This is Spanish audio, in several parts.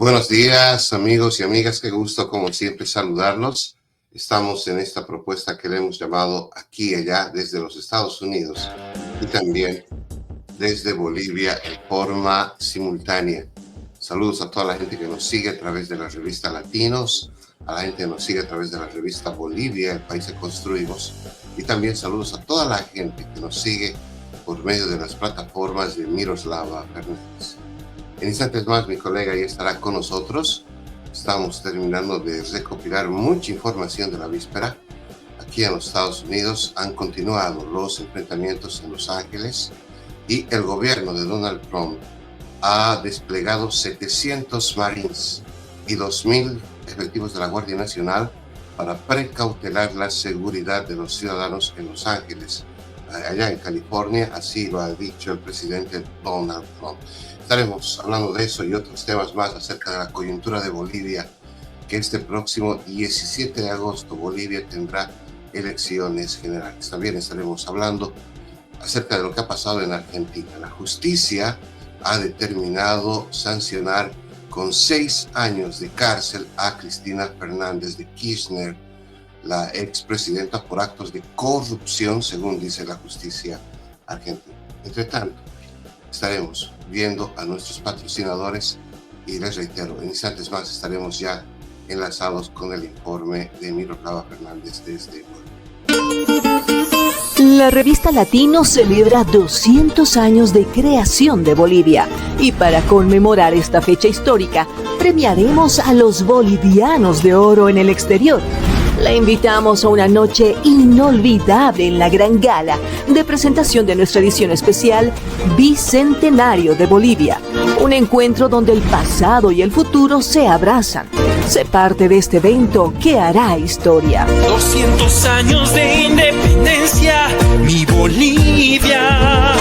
Buenos días, amigos y amigas. Qué gusto, como siempre, saludarlos. Estamos en esta propuesta que le hemos llamado Aquí y Allá desde los Estados Unidos y también desde Bolivia en forma simultánea. Saludos a toda la gente que nos sigue a través de la revista Latinos, a la gente que nos sigue a través de la revista Bolivia, el país que construimos, y también saludos a toda la gente que nos sigue por medio de las plataformas de Miroslava Fernández. En instantes más mi colega ya estará con nosotros. Estamos terminando de recopilar mucha información de la víspera. Aquí en los Estados Unidos han continuado los enfrentamientos en Los Ángeles y el gobierno de Donald Trump ha desplegado 700 Marines y 2,000 efectivos de la Guardia Nacional para precautelar la seguridad de los ciudadanos en Los Ángeles, allá en California. Así lo ha dicho el presidente Donald Trump. Estaremos hablando de eso y otros temas más acerca de la coyuntura de Bolivia, que este próximo 17 de agosto Bolivia tendrá elecciones generales. También estaremos hablando acerca de lo que ha pasado en Argentina. La justicia ha determinado sancionar con 6 años de cárcel a Cristina Fernández de Kirchner, la expresidenta, por actos de corrupción, según dice la justicia argentina. Entre tanto, estaremos viendo a nuestros patrocinadores y les reitero, en instantes más estaremos ya enlazados con el informe de Miroslava Fernández desde Bolivia. La revista Latino celebra 200 años de creación de Bolivia y para conmemorar esta fecha histórica premiaremos a los bolivianos de oro en el exterior. La invitamos a una noche inolvidable en la gran gala de presentación de nuestra edición especial Bicentenario de Bolivia. Un encuentro donde el pasado y el futuro se abrazan. Sé parte de este evento que hará historia. 200 años de independencia, mi Bolivia.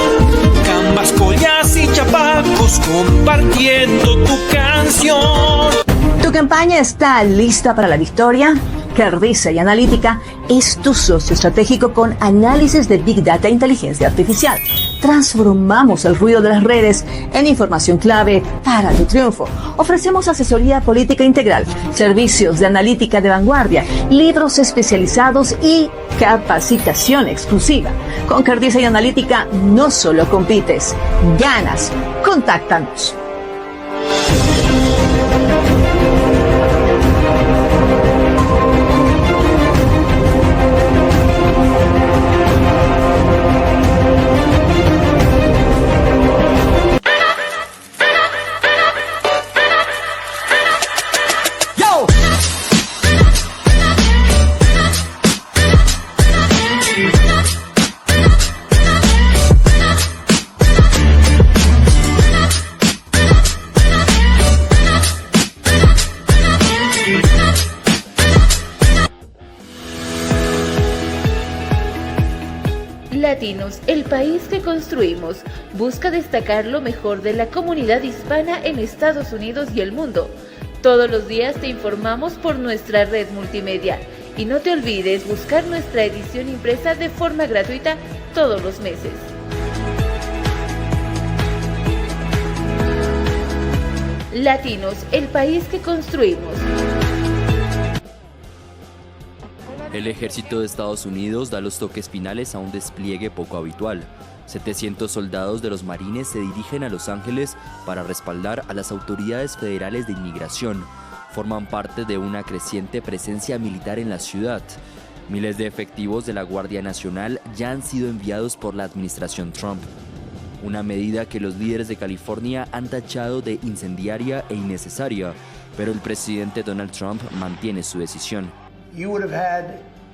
Cambas, collas y chapacos compartiendo tu canción. ¿Tu campaña está lista para la victoria? Cardiza y Analítica es tu socio estratégico con análisis de Big Data e inteligencia artificial. Transformamos el ruido de las redes en información clave para tu triunfo. Ofrecemos asesoría política integral, servicios de analítica de vanguardia, libros especializados y capacitación exclusiva. Con Cardiza y Analítica no solo compites, ganas. Contáctanos. Latinos, el país que construimos, busca destacar lo mejor de la comunidad hispana en Estados Unidos y el mundo. Todos los días te informamos por nuestra red multimedia y no te olvides buscar nuestra edición impresa de forma gratuita todos los meses. Latinos, el país que construimos. El ejército de Estados Unidos da los toques finales a un despliegue poco habitual. 700 soldados de los Marines se dirigen a Los Ángeles para respaldar a las autoridades federales de inmigración. Forman parte de una creciente presencia militar en la ciudad. Miles de efectivos de la Guardia Nacional ya han sido enviados por la administración Trump. Una medida que los líderes de California han tachado de incendiaria e innecesaria, pero el presidente Donald Trump mantiene su decisión.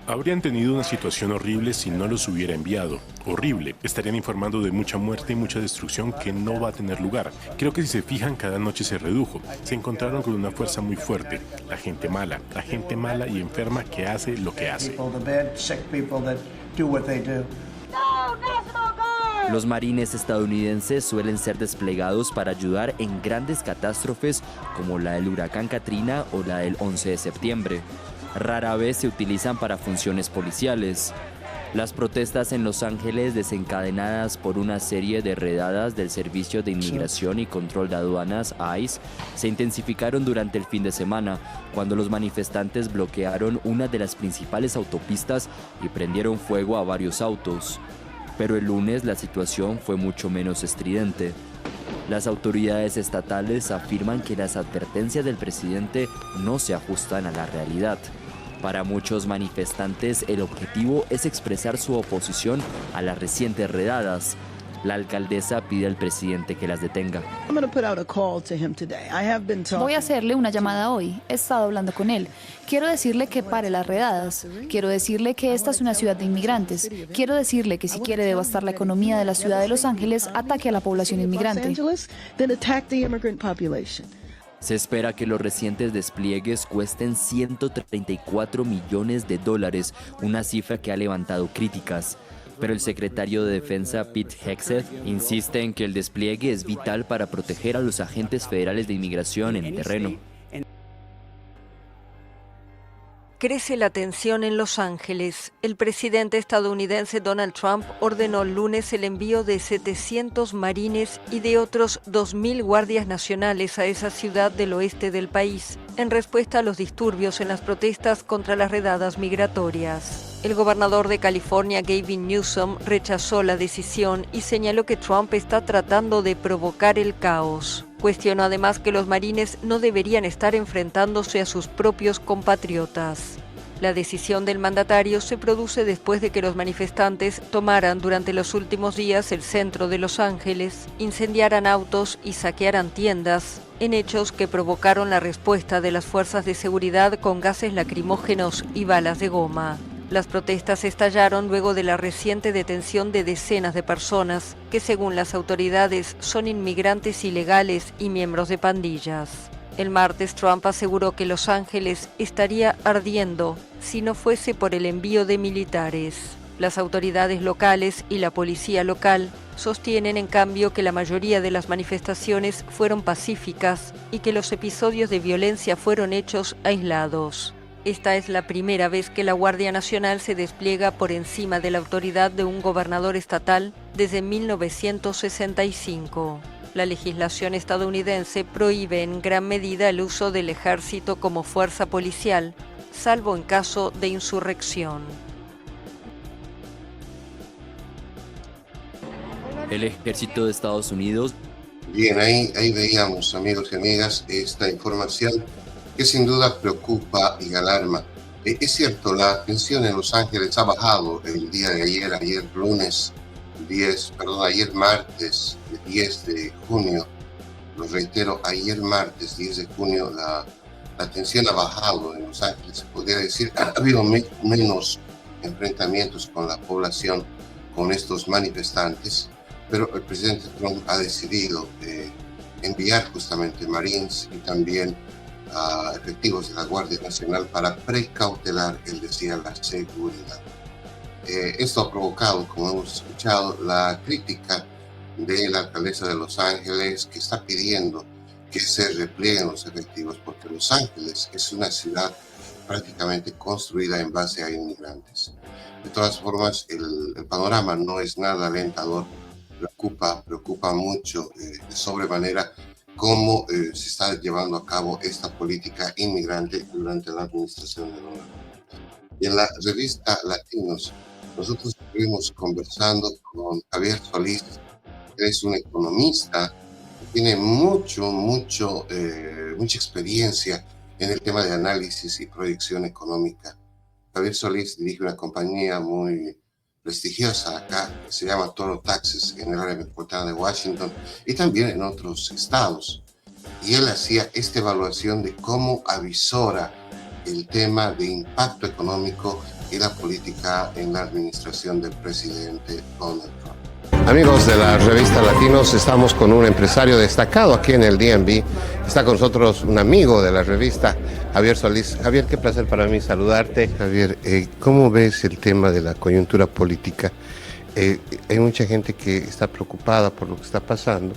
Habrían tenido una situación horrible si no los hubiera enviado. Horrible. Estarían informando de mucha muerte y mucha destrucción que no va a tener lugar. Creo que si se fijan, cada noche se redujo. Se encontraron con una fuerza muy fuerte. La gente mala y enferma que hace lo que hace. Los marines estadounidenses suelen ser desplegados para ayudar en grandes catástrofes como la del huracán Katrina o la del 11 de septiembre. Rara vez se utilizan para funciones policiales. Las protestas en Los Ángeles, desencadenadas por una serie de redadas del Servicio de Inmigración y Control de Aduanas, ICE, se intensificaron durante el fin de semana, cuando los manifestantes bloquearon una de las principales autopistas y prendieron fuego a varios autos. Pero el lunes la situación fue mucho menos estridente. Las autoridades estatales afirman que las advertencias del presidente no se ajustan a la realidad. Para muchos manifestantes, el objetivo es expresar su oposición a las recientes redadas. La alcaldesa pide al presidente que las detenga. Voy a hacerle una llamada hoy. He estado hablando con él. Quiero decirle que pare las redadas. Quiero decirle que esta es una ciudad de inmigrantes. Quiero decirle que si quiere devastar la economía de la ciudad de Los Ángeles, ataque a la población inmigrante. Se espera que los recientes despliegues cuesten $134 millones, una cifra que ha levantado críticas. Pero el secretario de Defensa, Pete Hegseth, insiste en que el despliegue es vital para proteger a los agentes federales de inmigración en el terreno. Crece la tensión en Los Ángeles. El presidente estadounidense Donald Trump ordenó el lunes el envío de 700 marines y de otros 2.000 guardias nacionales a esa ciudad del oeste del país, en respuesta a los disturbios en las protestas contra las redadas migratorias. El gobernador de California, Gavin Newsom, rechazó la decisión y señaló que Trump está tratando de provocar el caos. Cuestionó además que los marines no deberían estar enfrentándose a sus propios compatriotas. La decisión del mandatario se produce después de que los manifestantes tomaran durante los últimos días el centro de Los Ángeles, incendiaran autos y saquearan tiendas, en hechos que provocaron la respuesta de las fuerzas de seguridad con gases lacrimógenos y balas de goma. Las protestas estallaron luego de la reciente detención de decenas de personas que, según las autoridades, son inmigrantes ilegales y miembros de pandillas. El martes, Trump aseguró que Los Ángeles estaría ardiendo si no fuese por el envío de militares. Las autoridades locales y la policía local sostienen, en cambio, que la mayoría de las manifestaciones fueron pacíficas y que los episodios de violencia fueron hechos aislados. Esta es la primera vez que la Guardia Nacional se despliega por encima de la autoridad de un gobernador estatal desde 1965. La legislación estadounidense prohíbe en gran medida el uso del ejército como fuerza policial, salvo en caso de insurrección. El ejército de Estados Unidos. Bien, ahí veíamos, amigos y amigas, esta información que sin duda preocupa y alarma. Es cierto, la tensión en Los Ángeles ha bajado el día de ayer martes 10 de junio. Lo reitero, ayer martes 10 de junio la tensión ha bajado en Los Ángeles. Se podría decir que ha habido menos enfrentamientos con la población, con estos manifestantes, pero el presidente Trump ha decidido enviar justamente Marines y también a efectivos de la Guardia Nacional para precautelar, él decía, la seguridad. Esto ha provocado, como hemos escuchado, la crítica de la alcaldesa de Los Ángeles, que está pidiendo que se replieguen los efectivos, porque Los Ángeles es una ciudad prácticamente construida en base a inmigrantes. De todas formas, el panorama no es nada alentador, preocupa mucho de sobremanera cómo se está llevando a cabo esta política inmigrante durante la administración de Donald Trump. Y en la revista Latinos, nosotros estuvimos conversando con Javier Solís, que es un economista que tiene mucha experiencia en el tema de análisis y proyección económica. Javier Solís dirige una compañía muy prestigiosa acá, que se llama Toro Taxes, en el área metropolitana de Washington y también en otros estados. Y él hacía esta evaluación de cómo avisora el tema de impacto económico y la política en la administración del presidente Donald Trump. Amigos de la revista Latinos, estamos con un empresario destacado aquí en el DMV. Está con nosotros un amigo de la revista, Javier Solís. Javier, qué placer para mí saludarte. Javier, ¿cómo ves el tema de la coyuntura política? Hay mucha gente que está preocupada por lo que está pasando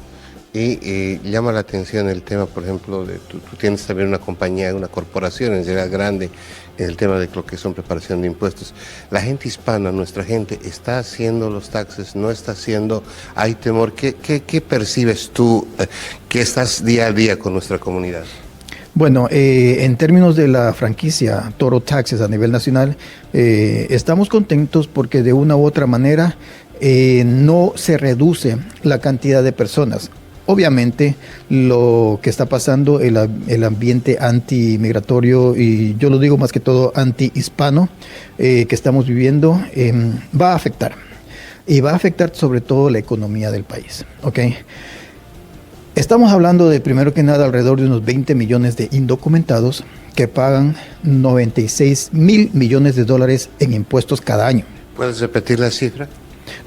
y llama la atención el tema, por ejemplo, tú tienes también una compañía, una corporación en realidad grande el tema de lo que son preparación de impuestos. La gente hispana, nuestra gente, ¿está haciendo los taxes? ¿No está haciendo? ¿Hay temor? ¿Qué percibes tú que estás día a día con nuestra comunidad? Bueno, en términos de la franquicia Toro Taxes a nivel nacional, estamos contentos porque de una u otra manera no se reduce la cantidad de personas. Obviamente, lo que está pasando, el ambiente antimigratorio, y yo lo digo más que todo anti-hispano, que estamos viviendo, va a afectar. Y va a afectar sobre todo la economía del país, ¿ok? Estamos hablando de, primero que nada, alrededor de unos 20 millones de indocumentados que pagan 96 mil millones de dólares en impuestos cada año. ¿Puedes repetir la cifra?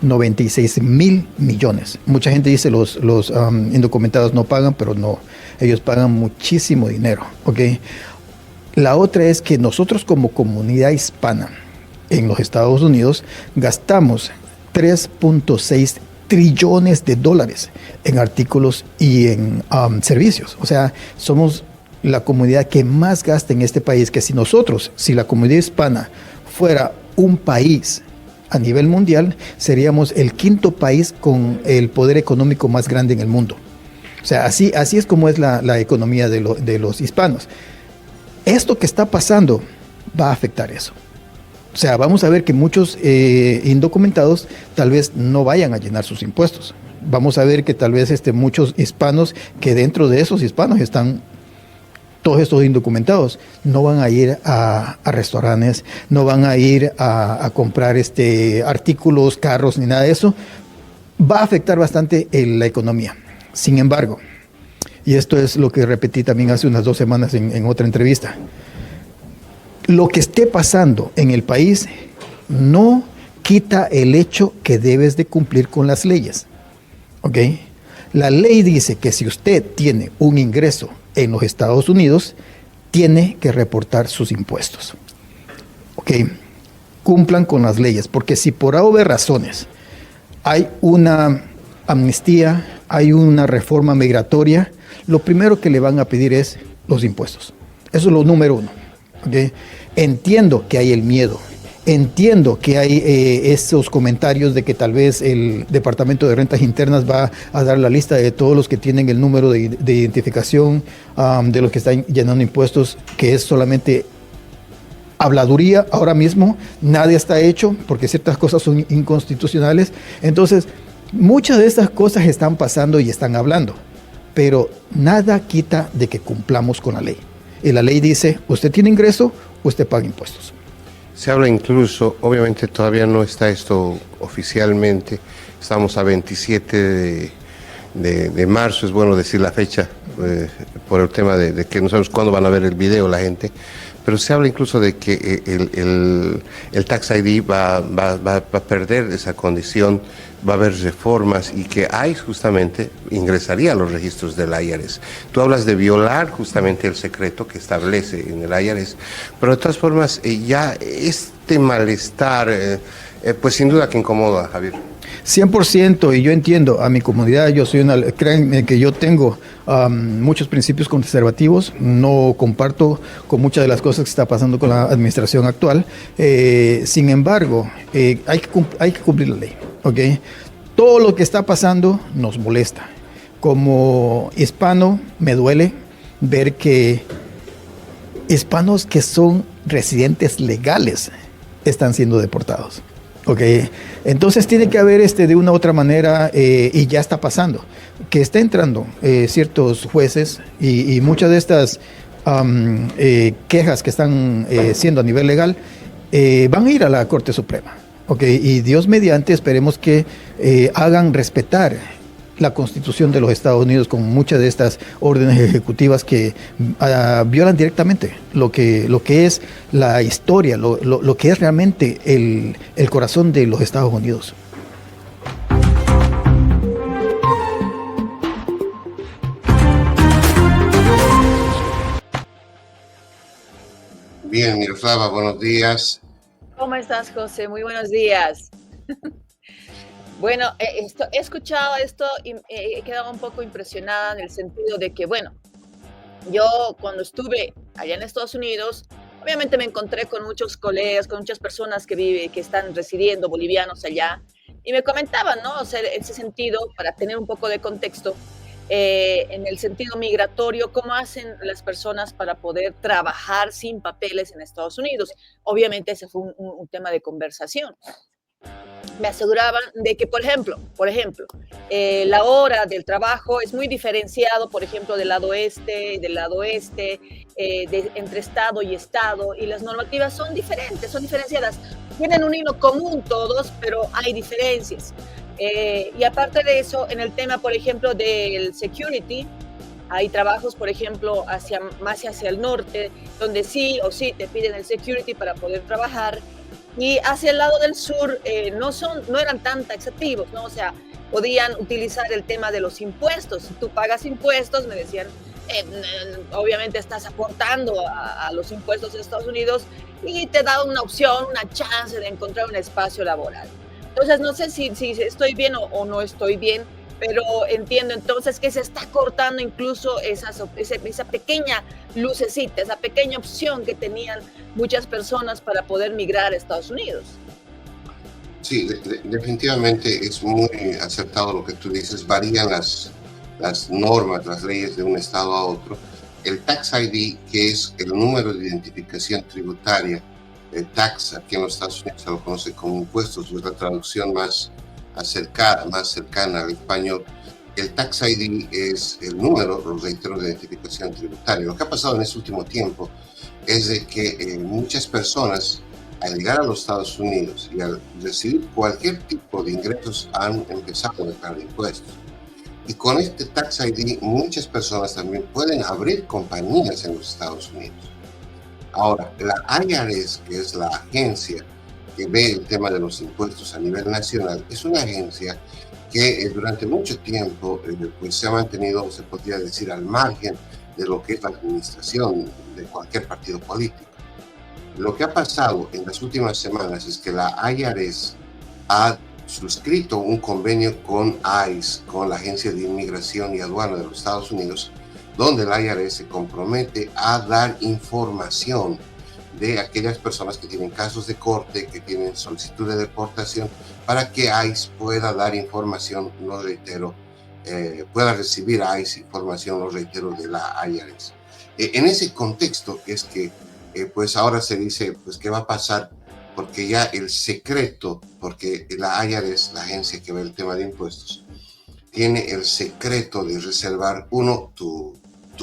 96 mil millones. Mucha gente dice los indocumentados no pagan, pero no, ellos pagan muchísimo dinero, ¿ok? La otra es que nosotros como comunidad hispana en los Estados Unidos gastamos 3.6 trillones de dólares en artículos y en servicios. O sea, somos la comunidad que más gasta en este país, que si la comunidad hispana fuera un país a nivel mundial, seríamos el quinto país con el poder económico más grande en el mundo. O sea, así es como es la economía de los hispanos. Esto que está pasando va a afectar eso. O sea, vamos a ver que muchos indocumentados tal vez no vayan a llenar sus impuestos. Vamos a ver que tal vez muchos hispanos, que dentro de esos hispanos están todos estos indocumentados, no van a ir a restaurantes, no van a ir a comprar artículos, carros, ni nada de eso. Va a afectar bastante la economía. Sin embargo, y esto es lo que repetí también hace unas 2 semanas en otra entrevista, lo que esté pasando en el país no quita el hecho que debes de cumplir con las leyes, ¿ok? La ley dice que si usted tiene un ingreso en los Estados Unidos, tiene que reportar sus impuestos, ¿ok? Cumplan con las leyes, porque si por haber razones hay una amnistía, hay una reforma migratoria, lo primero que le van a pedir es los impuestos. Eso es lo número 1. ¿Okay? Entiendo que hay el miedo, entiendo que hay esos comentarios de que tal vez el Departamento de Rentas Internas va a dar la lista de todos los que tienen el número de identificación, de los que están llenando impuestos, que es solamente habladuría. Ahora mismo nadie está hecho porque ciertas cosas son inconstitucionales. Entonces, muchas de estas cosas están pasando y están hablando, pero nada quita de que cumplamos con la ley. Y la ley dice, usted tiene ingreso, usted paga impuestos. Se habla incluso, obviamente todavía no está esto oficialmente, estamos a 27 de marzo, es bueno decir la fecha, por el tema de que no sabemos cuándo van a ver el video la gente, pero se habla incluso de que el Tax ID va a perder esa condición, va a haber reformas y que ICE justamente ingresaría a los registros del IRS. Tú hablas de violar justamente el secreto que establece en el IRS, pero de todas formas ya este malestar, pues sin duda que incomoda, Javier. 100%, y yo entiendo a mi comunidad, créanme que yo tengo muchos principios conservativos, no comparto con muchas de las cosas que está pasando con la administración actual, sin embargo, hay que cumplir la ley, ¿ok? Todo lo que está pasando nos molesta. Como hispano me duele ver que hispanos que son residentes legales están siendo deportados. Okay. Entonces tiene que haber de una u otra manera, y ya está pasando, que está entrando ciertos jueces y muchas de estas quejas que están siendo a nivel legal van a ir a la Corte Suprema. Okay. Y Dios mediante esperemos que hagan respetar la Constitución de los Estados Unidos con muchas de estas órdenes ejecutivas que violan directamente lo que es la historia, lo que es realmente el corazón de los Estados Unidos. Bien, Miroslava, buenos días. ¿Cómo estás, José? Muy buenos días. Bueno, he escuchado esto y he quedado un poco impresionada en el sentido de que, bueno, yo cuando estuve allá en Estados Unidos, obviamente me encontré con muchos colegas, con muchas personas que están residiendo, bolivianos allá, y me comentaban, ¿no? O sea, en ese sentido, para tener un poco de contexto, en el sentido migratorio, ¿cómo hacen las personas para poder trabajar sin papeles en Estados Unidos? Obviamente ese fue un tema de conversación. Me aseguraban de que, la hora del trabajo es muy diferenciado, por ejemplo, del lado este, del lado oeste, entre estado y estado, y las normativas son diferentes, son diferenciadas. Tienen un hilo común todos, pero hay diferencias. Y aparte de eso, en el tema, por ejemplo, del security, hay trabajos, por ejemplo, más hacia el norte, donde sí o sí te piden el security para poder trabajar, y hacia el lado del sur no eran tan taxativos, ¿no? O sea, podían utilizar el tema de los impuestos. Si tú pagas impuestos, me decían, obviamente estás aportando a los impuestos de Estados Unidos y te da una opción, una chance de encontrar un espacio laboral. Entonces, no sé si estoy bien o no estoy bien, pero entiendo entonces que se está cortando incluso esa pequeña lucecita, esa pequeña opción que tenían muchas personas para poder migrar a Estados Unidos. Sí, definitivamente es muy acertado lo que tú dices. Varían las normas, las leyes de un estado a otro. El Tax ID, que es el número de identificación tributaria, el tax aquí en los Estados Unidos se lo conoce como impuestos, es la traducción más cercana al español. El Tax ID es el número, los reitero, de identificación tributaria. Lo que ha pasado en este último tiempo es de que muchas personas, al llegar a los Estados Unidos y al recibir cualquier tipo de ingresos, han empezado a declarar impuestos. Y con este Tax ID, muchas personas también pueden abrir compañías en los Estados Unidos. Ahora, la IRS, que es la agencia que ve el tema de los impuestos a nivel nacional, es una agencia que durante mucho tiempo pues se ha mantenido, se podría decir, al margen de lo que es la administración de cualquier partido político. Lo que ha pasado en las últimas semanas es que la IRS ha suscrito un convenio con ICE, con la Agencia de Inmigración y Aduana de los Estados Unidos, donde la IRS se compromete a dar información de aquellas personas que tienen casos de corte, que tienen solicitud de deportación, para que ICE pueda dar información, no reitero, pueda recibir ICE información, no reitero, de la IRS. En ese contexto es que pues ahora se dice, pues, ¿qué va a pasar? Porque ya el secreto, porque la IRS, la agencia que ve el tema de impuestos, tiene el secreto de reservar, uno, tu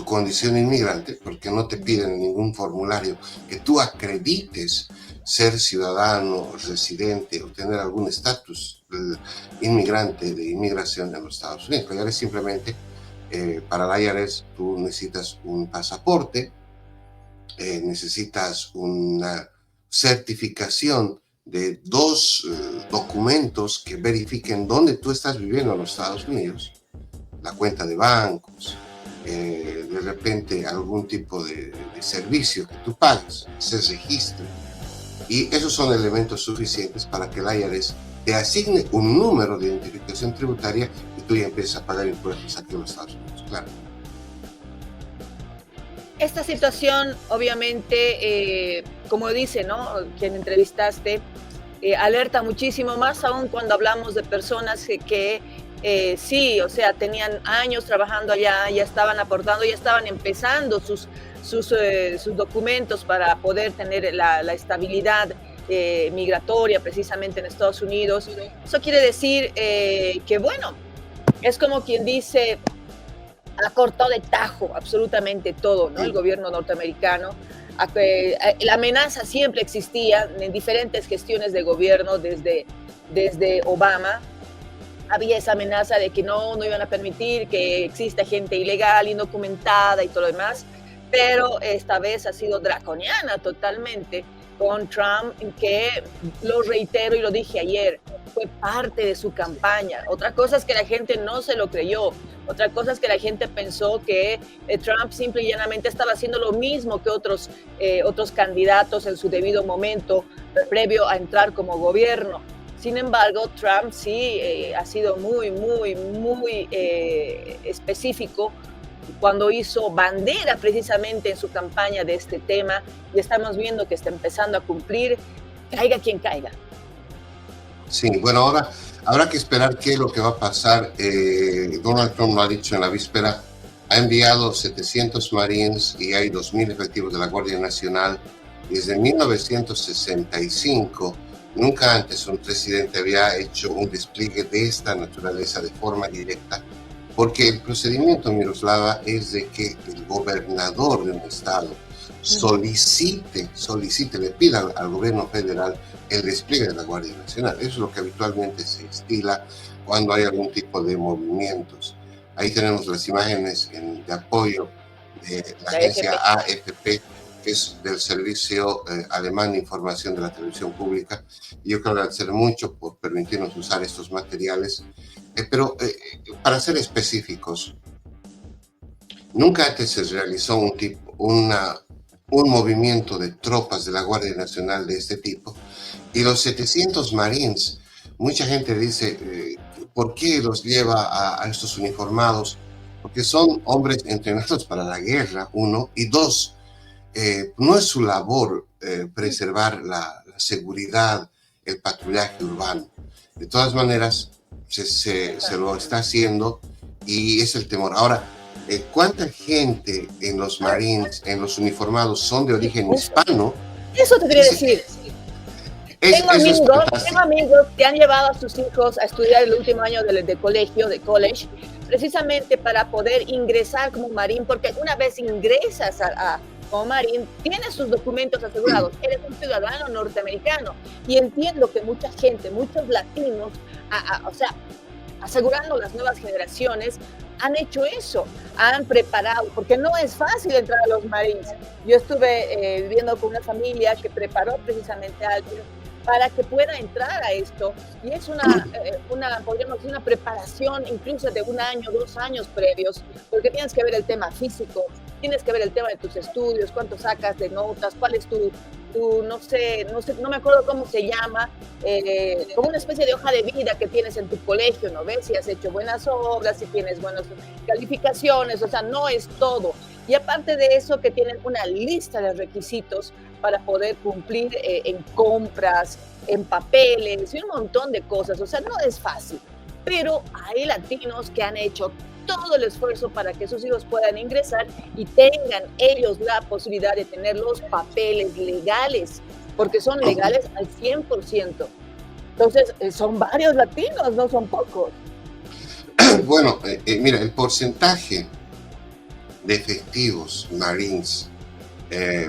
condición inmigrante, porque no te piden en ningún formulario que tú acredites ser ciudadano, residente o tener algún estatus inmigrante de inmigración en los Estados Unidos. La IRS simplemente, para la IRS, tú necesitas un pasaporte, necesitas una certificación de 2 documentos que verifiquen dónde tú estás viviendo en los Estados Unidos, la cuenta de bancos, de repente algún tipo de servicio que tú pagues, se registre. Y esos son elementos suficientes para que la IRS te asigne un número de identificación tributaria y tú ya empieces a pagar impuestos aquí en los Estados Unidos, claro. Esta situación, obviamente, como dice, ¿no?, quien entrevistaste, alerta muchísimo, más aún cuando hablamos de personas que sí, o sea, tenían años trabajando allá, ya estaban aportando, ya estaban empezando sus documentos para poder tener la estabilidad migratoria precisamente en Estados Unidos. Eso quiere decir que, bueno, es como quien dice, ha cortado de tajo absolutamente todo, ¿no? El gobierno norteamericano. La amenaza siempre existía en diferentes gestiones de gobierno, desde Obama. Había esa amenaza de que no iban a permitir que exista gente ilegal, indocumentada y todo lo demás, pero esta vez ha sido draconiana totalmente con Trump, que, lo reitero y lo dije ayer, fue parte de su campaña. Otra cosa es que la gente no se lo creyó, otra cosa es que la gente pensó que Trump simple y llanamente estaba haciendo lo mismo que otros candidatos en su debido momento, previo a entrar como gobierno. Sin embargo, Trump sí ha sido muy específico cuando hizo bandera precisamente en su campaña de este tema, y estamos viendo que está empezando a cumplir, caiga quien caiga. Sí, bueno, ahora habrá que esperar qué es lo que va a pasar. Donald Trump lo ha dicho en la víspera, ha enviado 700 Marines y hay 2.000 efectivos de la Guardia Nacional. Desde 1965, nunca antes un presidente había hecho un despliegue de esta naturaleza de forma directa, porque el procedimiento, Miroslava, es de que el gobernador de un estado solicite, le pida al gobierno federal el despliegue de la Guardia Nacional. Eso es lo que habitualmente se estila cuando hay algún tipo de movimientos. Ahí tenemos las imágenes de apoyo de la agencia AFP, que es del Servicio Alemán de Información de la Televisión Pública. Y yo quiero agradecer mucho por permitirnos usar estos materiales. Pero para ser específicos, nunca antes se realizó un movimiento de tropas de la Guardia Nacional de este tipo. Y los 700 Marines, mucha gente dice, ¿por qué los lleva a estos uniformados? Porque son hombres entrenados para la guerra, uno, y dos, no es su labor preservar la seguridad, el patrullaje urbano. De todas maneras, se lo está haciendo y es el temor. Ahora, ¿cuánta gente en los Marines, en los uniformados, son de origen hispano? Eso te quería decir. Tengo amigos que han llevado a sus hijos a estudiar el último año de college, precisamente para poder ingresar como marín, porque una vez ingresas como marín, tienes sus documentos asegurados, eres un ciudadano norteamericano. Y entiendo que mucha gente, muchos latinos, o sea, asegurando las nuevas generaciones, han hecho eso, han preparado, porque no es fácil entrar a los Marines. Yo estuve viviendo con una familia que preparó precisamente a alguien para que pueda entrar a esto, y es podríamos decir, una preparación incluso de 1 año, 2 años previos, porque tienes que ver el tema físico, tienes que ver el tema de tus estudios, cuánto sacas de notas, cuál es tu no me acuerdo cómo se llama, como una especie de hoja de vida que tienes en tu colegio, ¿no ves? Si has hecho buenas obras, si tienes buenas calificaciones, o sea, no es todo. Y aparte de eso, que tienen una lista de requisitos para poder cumplir en compras, en papeles y un montón de cosas. O sea, no es fácil. Pero hay latinos que han hecho todo el esfuerzo para que sus hijos puedan ingresar y tengan ellos la posibilidad de tener los papeles legales, porque son legales al 100%. Entonces, son varios latinos, no son pocos. Bueno, mira, el porcentaje de efectivos Marines,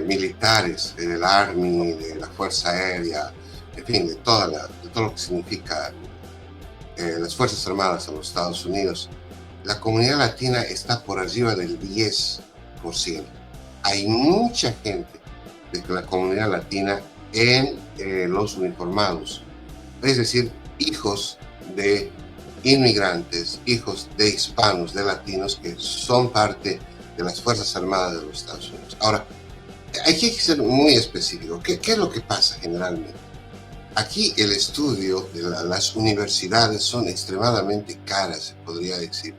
militares, del Army, de la Fuerza Aérea, en fin, de todo lo que significa las Fuerzas Armadas en los Estados Unidos, la comunidad latina está por arriba del 10%. Hay mucha gente de la comunidad latina en los uniformados, es decir, hijos de inmigrantes, hijos de hispanos, de latinos que son parte de las Fuerzas Armadas de los Estados Unidos. Ahora, hay que ser muy específico. ¿Qué es lo que pasa generalmente? Aquí el estudio de las universidades son extremadamente caras, se podría decir,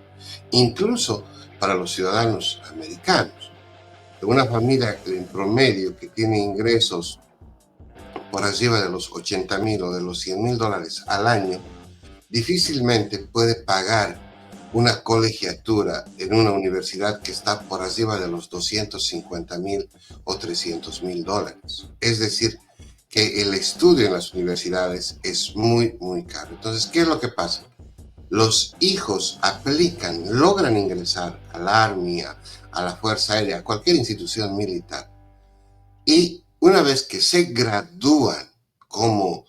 incluso para los ciudadanos americanos. Una familia en promedio que tiene ingresos por arriba de los $80,000 o de los $100,000 al año, difícilmente puede pagar una colegiatura en una universidad que está por arriba de los $250,000 o $300,000. Es decir, que el estudio en las universidades es muy, muy caro. Entonces, ¿qué es lo que pasa? Los hijos logran ingresar al Army, a la Fuerza Aérea, a cualquier institución militar. Y una vez que se gradúan como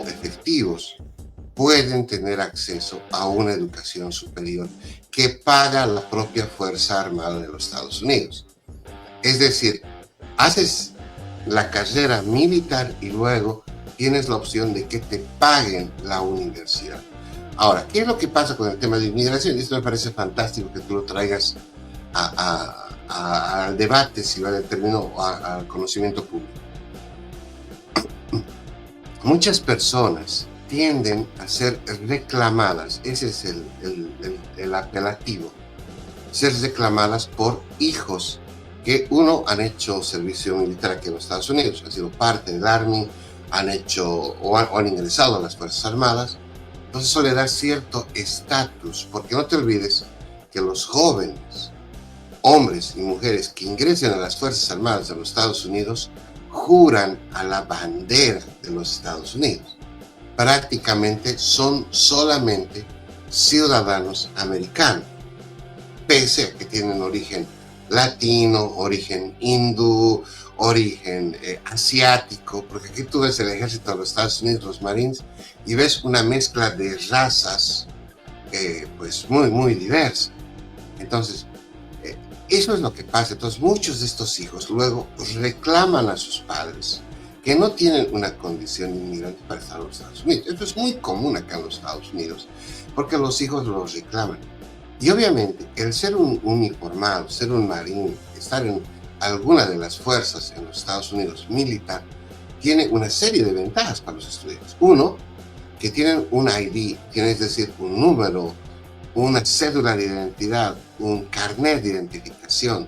efectivos, pueden tener acceso a una educación superior que paga la propia Fuerza Armada de los Estados Unidos. Es decir, haces la carrera militar y luego tienes la opción de que te paguen la universidad. Ahora, ¿qué es lo que pasa con el tema de inmigración? Esto me parece fantástico que tú lo traigas al debate, si vale el término, al conocimiento público. Muchas personas tienden a ser reclamadas, ese es el apelativo, ser reclamadas por hijos que han hecho servicio militar aquí en los Estados Unidos, han sido parte del Army, han hecho o han ingresado a las Fuerzas Armadas. Entonces eso le da cierto estatus, porque no te olvides que los jóvenes, hombres y mujeres que ingresen a las Fuerzas Armadas de los Estados Unidos, juran a la bandera de los Estados Unidos. Prácticamente son solamente ciudadanos americanos, pese a que tienen origen latino, origen hindú, origen asiático, porque aquí tú ves el ejército de los Estados Unidos, los Marines, y ves una mezcla de razas pues muy diversa. Entonces, eso es lo que pasa. Entonces, muchos de estos hijos luego reclaman a sus padres que no tienen una condición inmigrante para estar en los Estados Unidos. Esto es muy común acá en los Estados Unidos, porque los hijos los reclaman. Y obviamente, el ser un uniformado, ser un marín, estar en alguna de las fuerzas en los Estados Unidos militar, tiene una serie de ventajas para los estudiantes. Uno, que tienen un ID, es decir, un número, una cédula de identidad, un carnet de identificación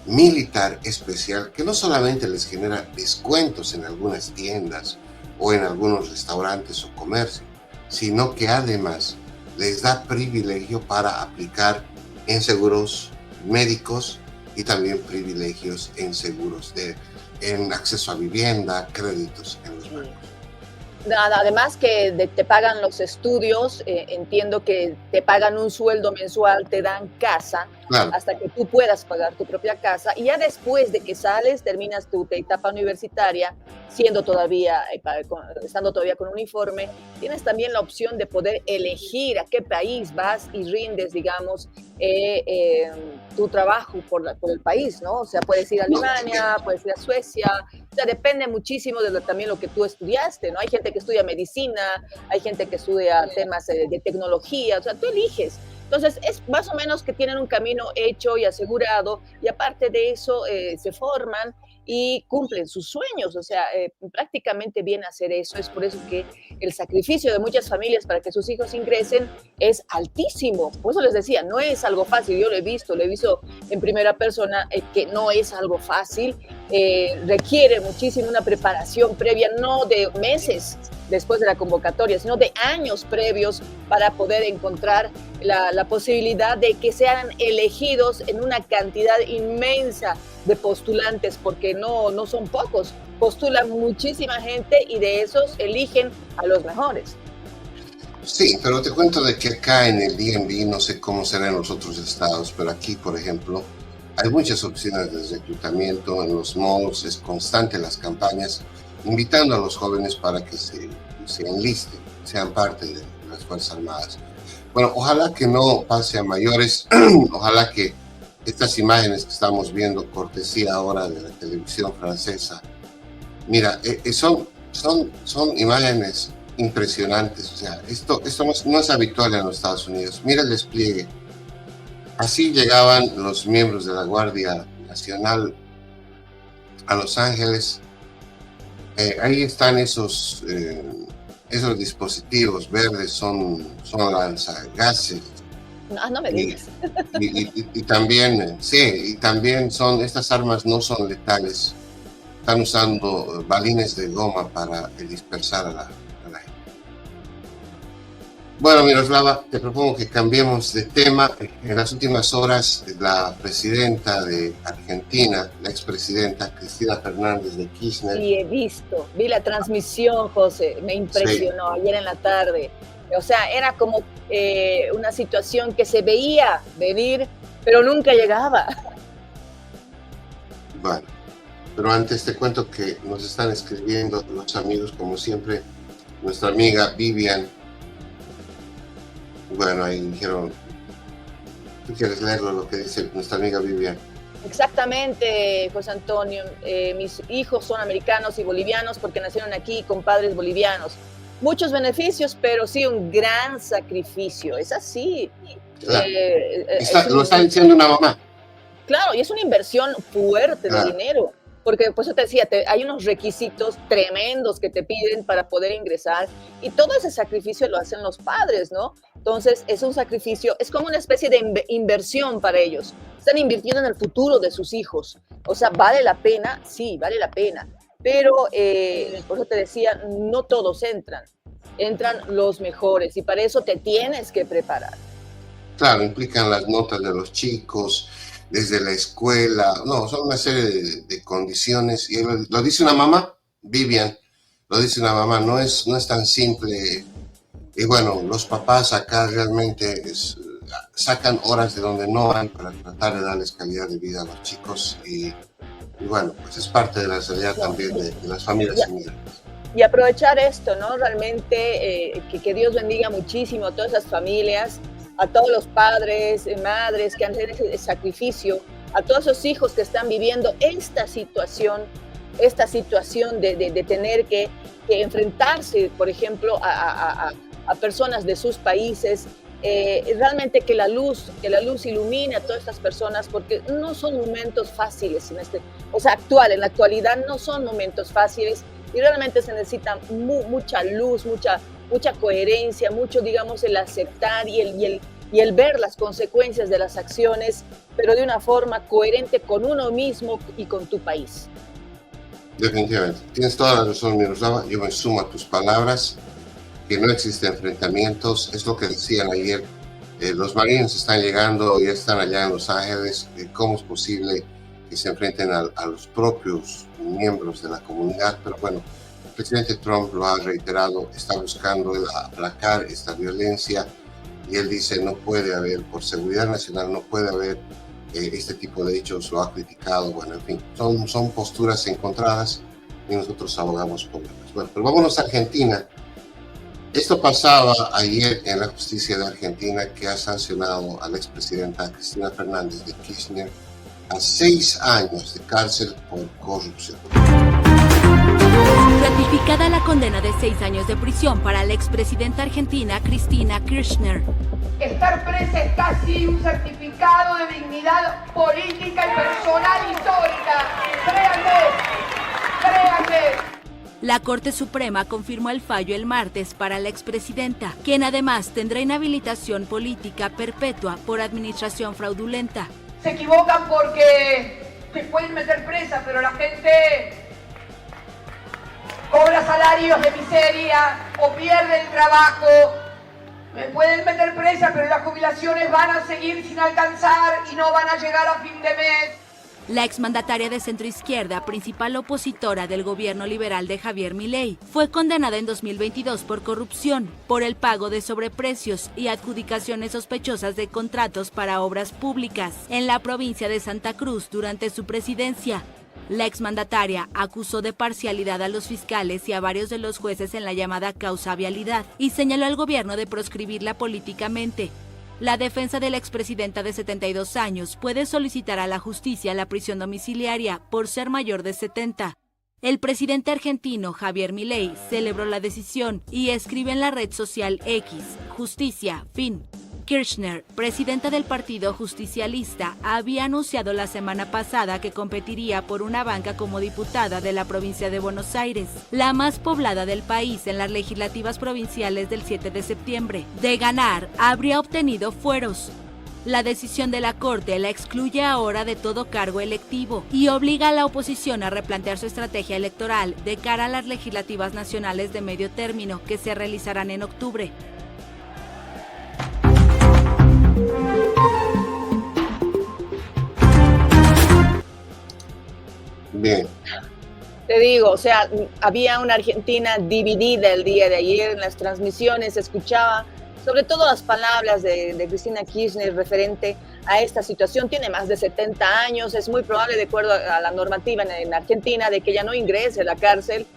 militar especial, que no solamente les genera descuentos en algunas tiendas o en algunos restaurantes o comercios, sino que además les da privilegio para aplicar en seguros médicos y también privilegios en seguros en acceso a vivienda, créditos en los bancos. Además que te pagan los estudios, entiendo que te pagan un sueldo mensual, te dan casa, claro, hasta que tú puedas pagar tu propia casa, y ya después de que sales, terminas tu etapa universitaria, estando todavía con uniforme, tienes también la opción de poder elegir a qué país vas y rindes, digamos, tu trabajo por el país, ¿no? O sea, puedes ir a Alemania, puedes ir a Suecia, o sea, depende muchísimo de también lo que tú estudiaste, ¿no? Hay gente que estudia medicina, hay gente que estudia temas de tecnología, o sea, tú eliges. Entonces, es más o menos que tienen un camino hecho y asegurado, y aparte de eso, se forman y cumplen sus sueños, o sea, prácticamente viene a hacer eso. Es por eso que el sacrificio de muchas familias para que sus hijos ingresen es altísimo. Por eso les decía, no es algo fácil. Yo lo he visto en primera persona, que no es algo fácil. Requiere muchísimo una preparación previa, no de meses después de la convocatoria, sino de años previos para poder encontrar la posibilidad de que sean elegidos en una cantidad inmensa de postulantes, porque no son pocos, postulan muchísima gente y de esos eligen a los mejores. Sí, pero te cuento de que acá en el DMV, no sé cómo será en los otros estados, pero aquí, por ejemplo, hay muchas opciones de reclutamiento en los malls, es constante las campañas, invitando a los jóvenes para que se enlisten, sean parte de las Fuerzas Armadas. Bueno, ojalá que no pase a mayores, ojalá que estas imágenes que estamos viendo, cortesía ahora de la televisión francesa, mira, son imágenes impresionantes. O sea, esto no es habitual en los Estados Unidos. Mira el despliegue. Así llegaban los miembros de la Guardia Nacional a Los Ángeles. Ahí están esos dispositivos verdes, son lanzagases. No me digas. Y también, estas armas no son letales. Están usando balines de goma para dispersar a la gente. Bueno, Miroslava, te propongo que cambiemos de tema. En las últimas horas, la presidenta de Argentina, la expresidenta Cristina Fernández de Kirchner. Sí, vi la transmisión, José, me impresionó ayer en la tarde. O sea, era como una situación que se veía venir, pero nunca llegaba. Bueno, pero antes te cuento que nos están escribiendo los amigos, como siempre, nuestra amiga Vivian. Bueno, ahí dijeron, ¿tú quieres leerlo lo que dice nuestra amiga Vivian? Exactamente, José Antonio. Mis hijos son americanos y bolivianos porque nacieron aquí con padres bolivianos. Muchos beneficios, pero sí un gran sacrificio. Es así. Claro. Lo está diciendo una mamá. Claro, y es una inversión fuerte de dinero. porque por eso te decía, hay unos requisitos tremendos que te piden para poder ingresar y todo ese sacrificio lo hacen los padres, ¿no? Entonces es un sacrificio, es como una especie de inversión para ellos. Están invirtiendo en el futuro de sus hijos. O sea, ¿vale la pena? Sí, vale la pena. Pero por eso te decía, no todos entran los mejores y para eso te tienes que preparar. Claro, implican las notas de los chicos, desde la escuela, no, son una serie de condiciones, y lo dice una mamá, Vivian, lo dice una mamá, no es tan simple, y bueno, los papás acá realmente sacan horas de donde no hay para tratar de darles calidad de vida a los chicos, y bueno, pues es parte de la realidad también de las familias inmigrantes. Y aprovechar esto, ¿no? Realmente que Dios bendiga muchísimo a todas esas familias, a todos los padres, madres que han hecho ese sacrificio, a todos esos hijos que están viviendo esta situación de tener que enfrentarse, por ejemplo, a personas de sus países. Realmente que la luz ilumine a todas estas personas, porque no son momentos fáciles en en la actualidad no son momentos fáciles y realmente se necesita mucha luz, mucha coherencia, mucho, digamos, el aceptar y el ver las consecuencias de las acciones, pero de una forma coherente con uno mismo y con tu país. Definitivamente. Tienes toda la razón, Miroslava. Yo me sumo a tus palabras, que no existen enfrentamientos. Es lo que decían ayer. Los marines están llegando, ya están allá en Los Ángeles. ¿Cómo es posible que se enfrenten a los propios miembros de la comunidad? Pero bueno, el presidente Trump lo ha reiterado, está buscando aplacar esta violencia y él dice no puede haber, por seguridad nacional, no puede haber este tipo de hechos, lo ha criticado. Bueno, en fin, son posturas encontradas y nosotros abogamos por ellas. Bueno, pero vámonos a Argentina. Esto pasaba ayer en la justicia de Argentina, que ha sancionado a la expresidenta Cristina Fernández de Kirchner a 6 años de cárcel por corrupción. Ratificada la condena de 6 años de prisión para la expresidenta argentina Cristina Kirchner. Estar presa es casi un certificado de dignidad política y personal histórica. Créanme. La Corte Suprema confirmó el fallo el martes para la expresidenta, quien además tendrá inhabilitación política perpetua por administración fraudulenta. Se equivocan porque te pueden meter presa, pero la gente cobra salarios de miseria o pierde el trabajo. Me pueden meter presa, pero las jubilaciones van a seguir sin alcanzar y no van a llegar a fin de mes. La exmandataria de centroizquierda, principal opositora del gobierno liberal de Javier Milei, fue condenada en 2022 por corrupción, por el pago de sobreprecios y adjudicaciones sospechosas de contratos para obras públicas en la provincia de Santa Cruz durante su presidencia. La exmandataria acusó de parcialidad a los fiscales y a varios de los jueces en la llamada causa vialidad y señaló al gobierno de proscribirla políticamente. La defensa de la expresidenta de 72 años puede solicitar a la justicia la prisión domiciliaria por ser mayor de 70. El presidente argentino Javier Milei celebró la decisión y escribe en la red social X, justicia, fin. Kirchner, presidenta del Partido Justicialista, había anunciado la semana pasada que competiría por una banca como diputada de la provincia de Buenos Aires, la más poblada del país en las legislativas provinciales del 7 de septiembre. De ganar, habría obtenido fueros. La decisión de la Corte la excluye ahora de todo cargo electivo y obliga a la oposición a replantear su estrategia electoral de cara a las legislativas nacionales de medio término que se realizarán en octubre. Bien. Te digo, o sea, había una Argentina dividida el día de ayer en las transmisiones, se escuchaba sobre todo las palabras de Cristina Kirchner referente a esta situación. Tiene más de 70 años, es muy probable, de acuerdo a la normativa en Argentina, de que ella no ingrese a la cárcel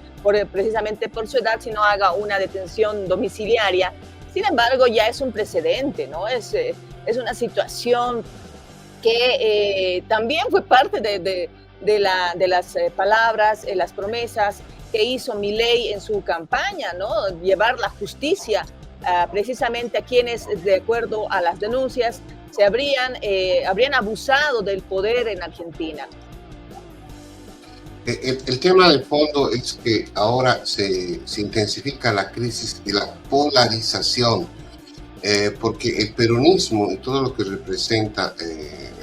precisamente por su edad, sino haga una detención domiciliaria. Sin embargo, ya es un precedente, ¿no? Es una situación que también fue parte de las palabras, las promesas que hizo Milei en su campaña, ¿no? Llevar la justicia precisamente a quienes, de acuerdo a las denuncias, habrían abusado del poder en Argentina. El tema de fondo es que ahora se intensifica la crisis y la polarización, porque el peronismo y todo lo que representa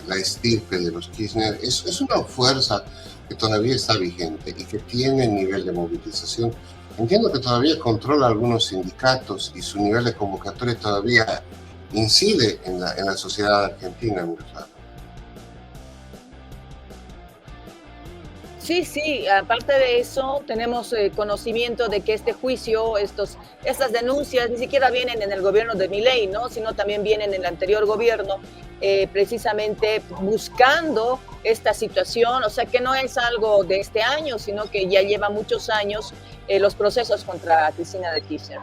la estirpe de los Kirchner es una fuerza que todavía está vigente y que tiene nivel de movilización. Entiendo que todavía controla algunos sindicatos y su nivel de convocatoria todavía incide en la sociedad argentina, Miroslava. Sí, sí, aparte de eso, tenemos conocimiento de que este juicio, estas denuncias ni siquiera vienen en el gobierno de Milei, ¿no? Sino también vienen en el anterior gobierno, precisamente buscando esta situación, o sea que no es algo de este año, sino que ya lleva muchos años los procesos contra Cristina de Kirchner.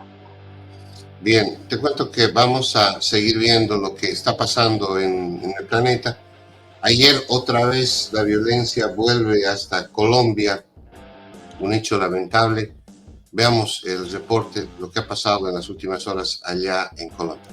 Bien, te cuento que vamos a seguir viendo lo que está pasando en el planeta. Ayer otra vez la violencia vuelve hasta Colombia, un hecho lamentable. Veamos el reporte, lo que ha pasado en las últimas horas allá en Colombia.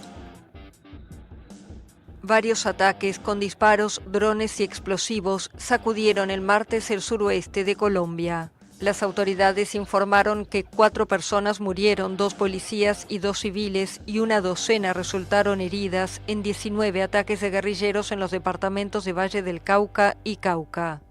Varios ataques con disparos, drones y explosivos sacudieron el martes el suroeste de Colombia. Las autoridades informaron que 4 personas murieron, 2 policías y 2 civiles, y una docena resultaron heridas en 19 ataques de guerrilleros en los departamentos de Valle del Cauca y Cauca.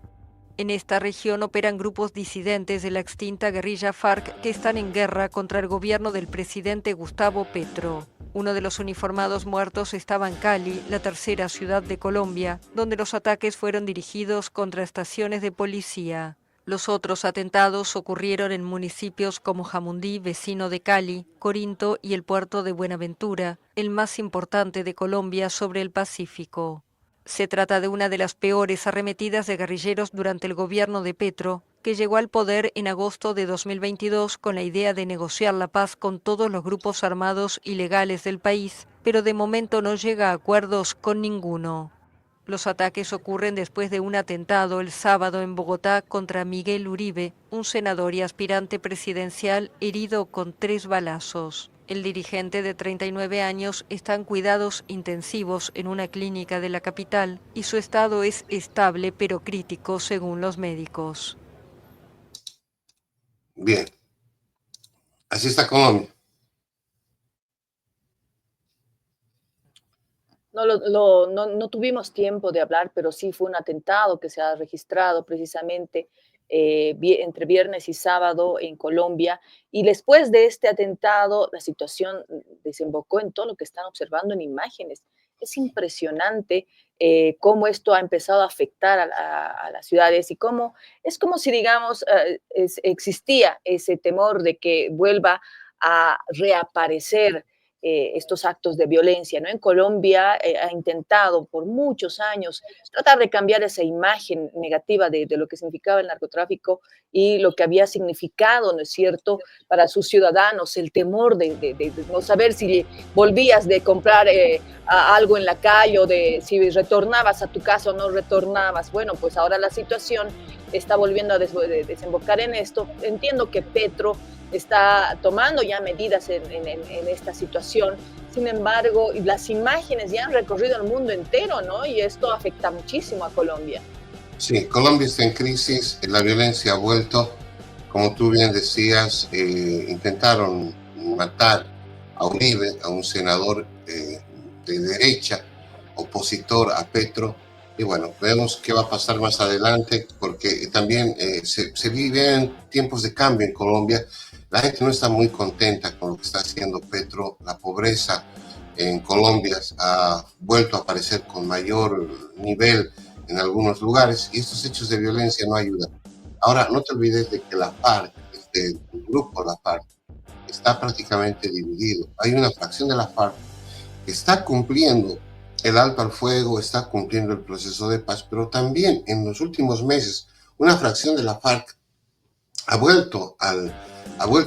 En esta región operan grupos disidentes de la extinta guerrilla FARC que están en guerra contra el gobierno del presidente Gustavo Petro. Uno de los uniformados muertos estaba en Cali, la tercera ciudad de Colombia, donde los ataques fueron dirigidos contra estaciones de policía. Los otros atentados ocurrieron en municipios como Jamundí, vecino de Cali, Corinto y el puerto de Buenaventura, el más importante de Colombia sobre el Pacífico. Se trata de una de las peores arremetidas de guerrilleros durante el gobierno de Petro, que llegó al poder en agosto de 2022 con la idea de negociar la paz con todos los grupos armados ilegales del país, pero de momento no llega a acuerdos con ninguno. Los ataques ocurren después de un atentado el sábado en Bogotá contra Miguel Uribe, un senador y aspirante presidencial herido con 3 balazos. El dirigente de 39 años está en cuidados intensivos en una clínica de la capital y su estado es estable pero crítico según los médicos. Bien, así está Colombia. No tuvimos tiempo de hablar, pero sí fue un atentado que se ha registrado precisamente entre viernes y sábado en Colombia. Y después de este atentado, la situación desembocó en todo lo que están observando en imágenes. Es impresionante cómo esto ha empezado a afectar a las ciudades y cómo es como si, digamos, existía ese temor de que vuelva a reaparecer estos actos de violencia, ¿no? En Colombia ha intentado por muchos años tratar de cambiar esa imagen negativa de lo que significaba el narcotráfico y lo que había significado, ¿no es cierto?, para sus ciudadanos, el temor de no saber si volvías de comprar algo en la calle o de si retornabas a tu casa o no retornabas. Bueno, pues ahora la situación está volviendo a desembocar en esto. Entiendo que Petro está tomando ya medidas en esta situación. Sin embargo, las imágenes ya han recorrido el mundo entero, ¿no? Y esto afecta muchísimo a Colombia. Sí, Colombia está en crisis, la violencia ha vuelto. Como tú bien decías, intentaron matar a Uribe, a un senador de derecha, opositor a Petro. Y bueno, vemos qué va a pasar más adelante, porque también se viven tiempos de cambio en Colombia. La gente no está muy contenta con lo que está haciendo Petro. La pobreza en Colombia ha vuelto a aparecer con mayor nivel en algunos lugares y estos hechos de violencia no ayudan. Ahora, no te olvides de que la FARC, el grupo La FARC, está prácticamente dividido. Hay una fracción de la FARC que está cumpliendo el alto al fuego, está cumpliendo el proceso de paz, pero también en los últimos meses una fracción de la FARC ha vuelto a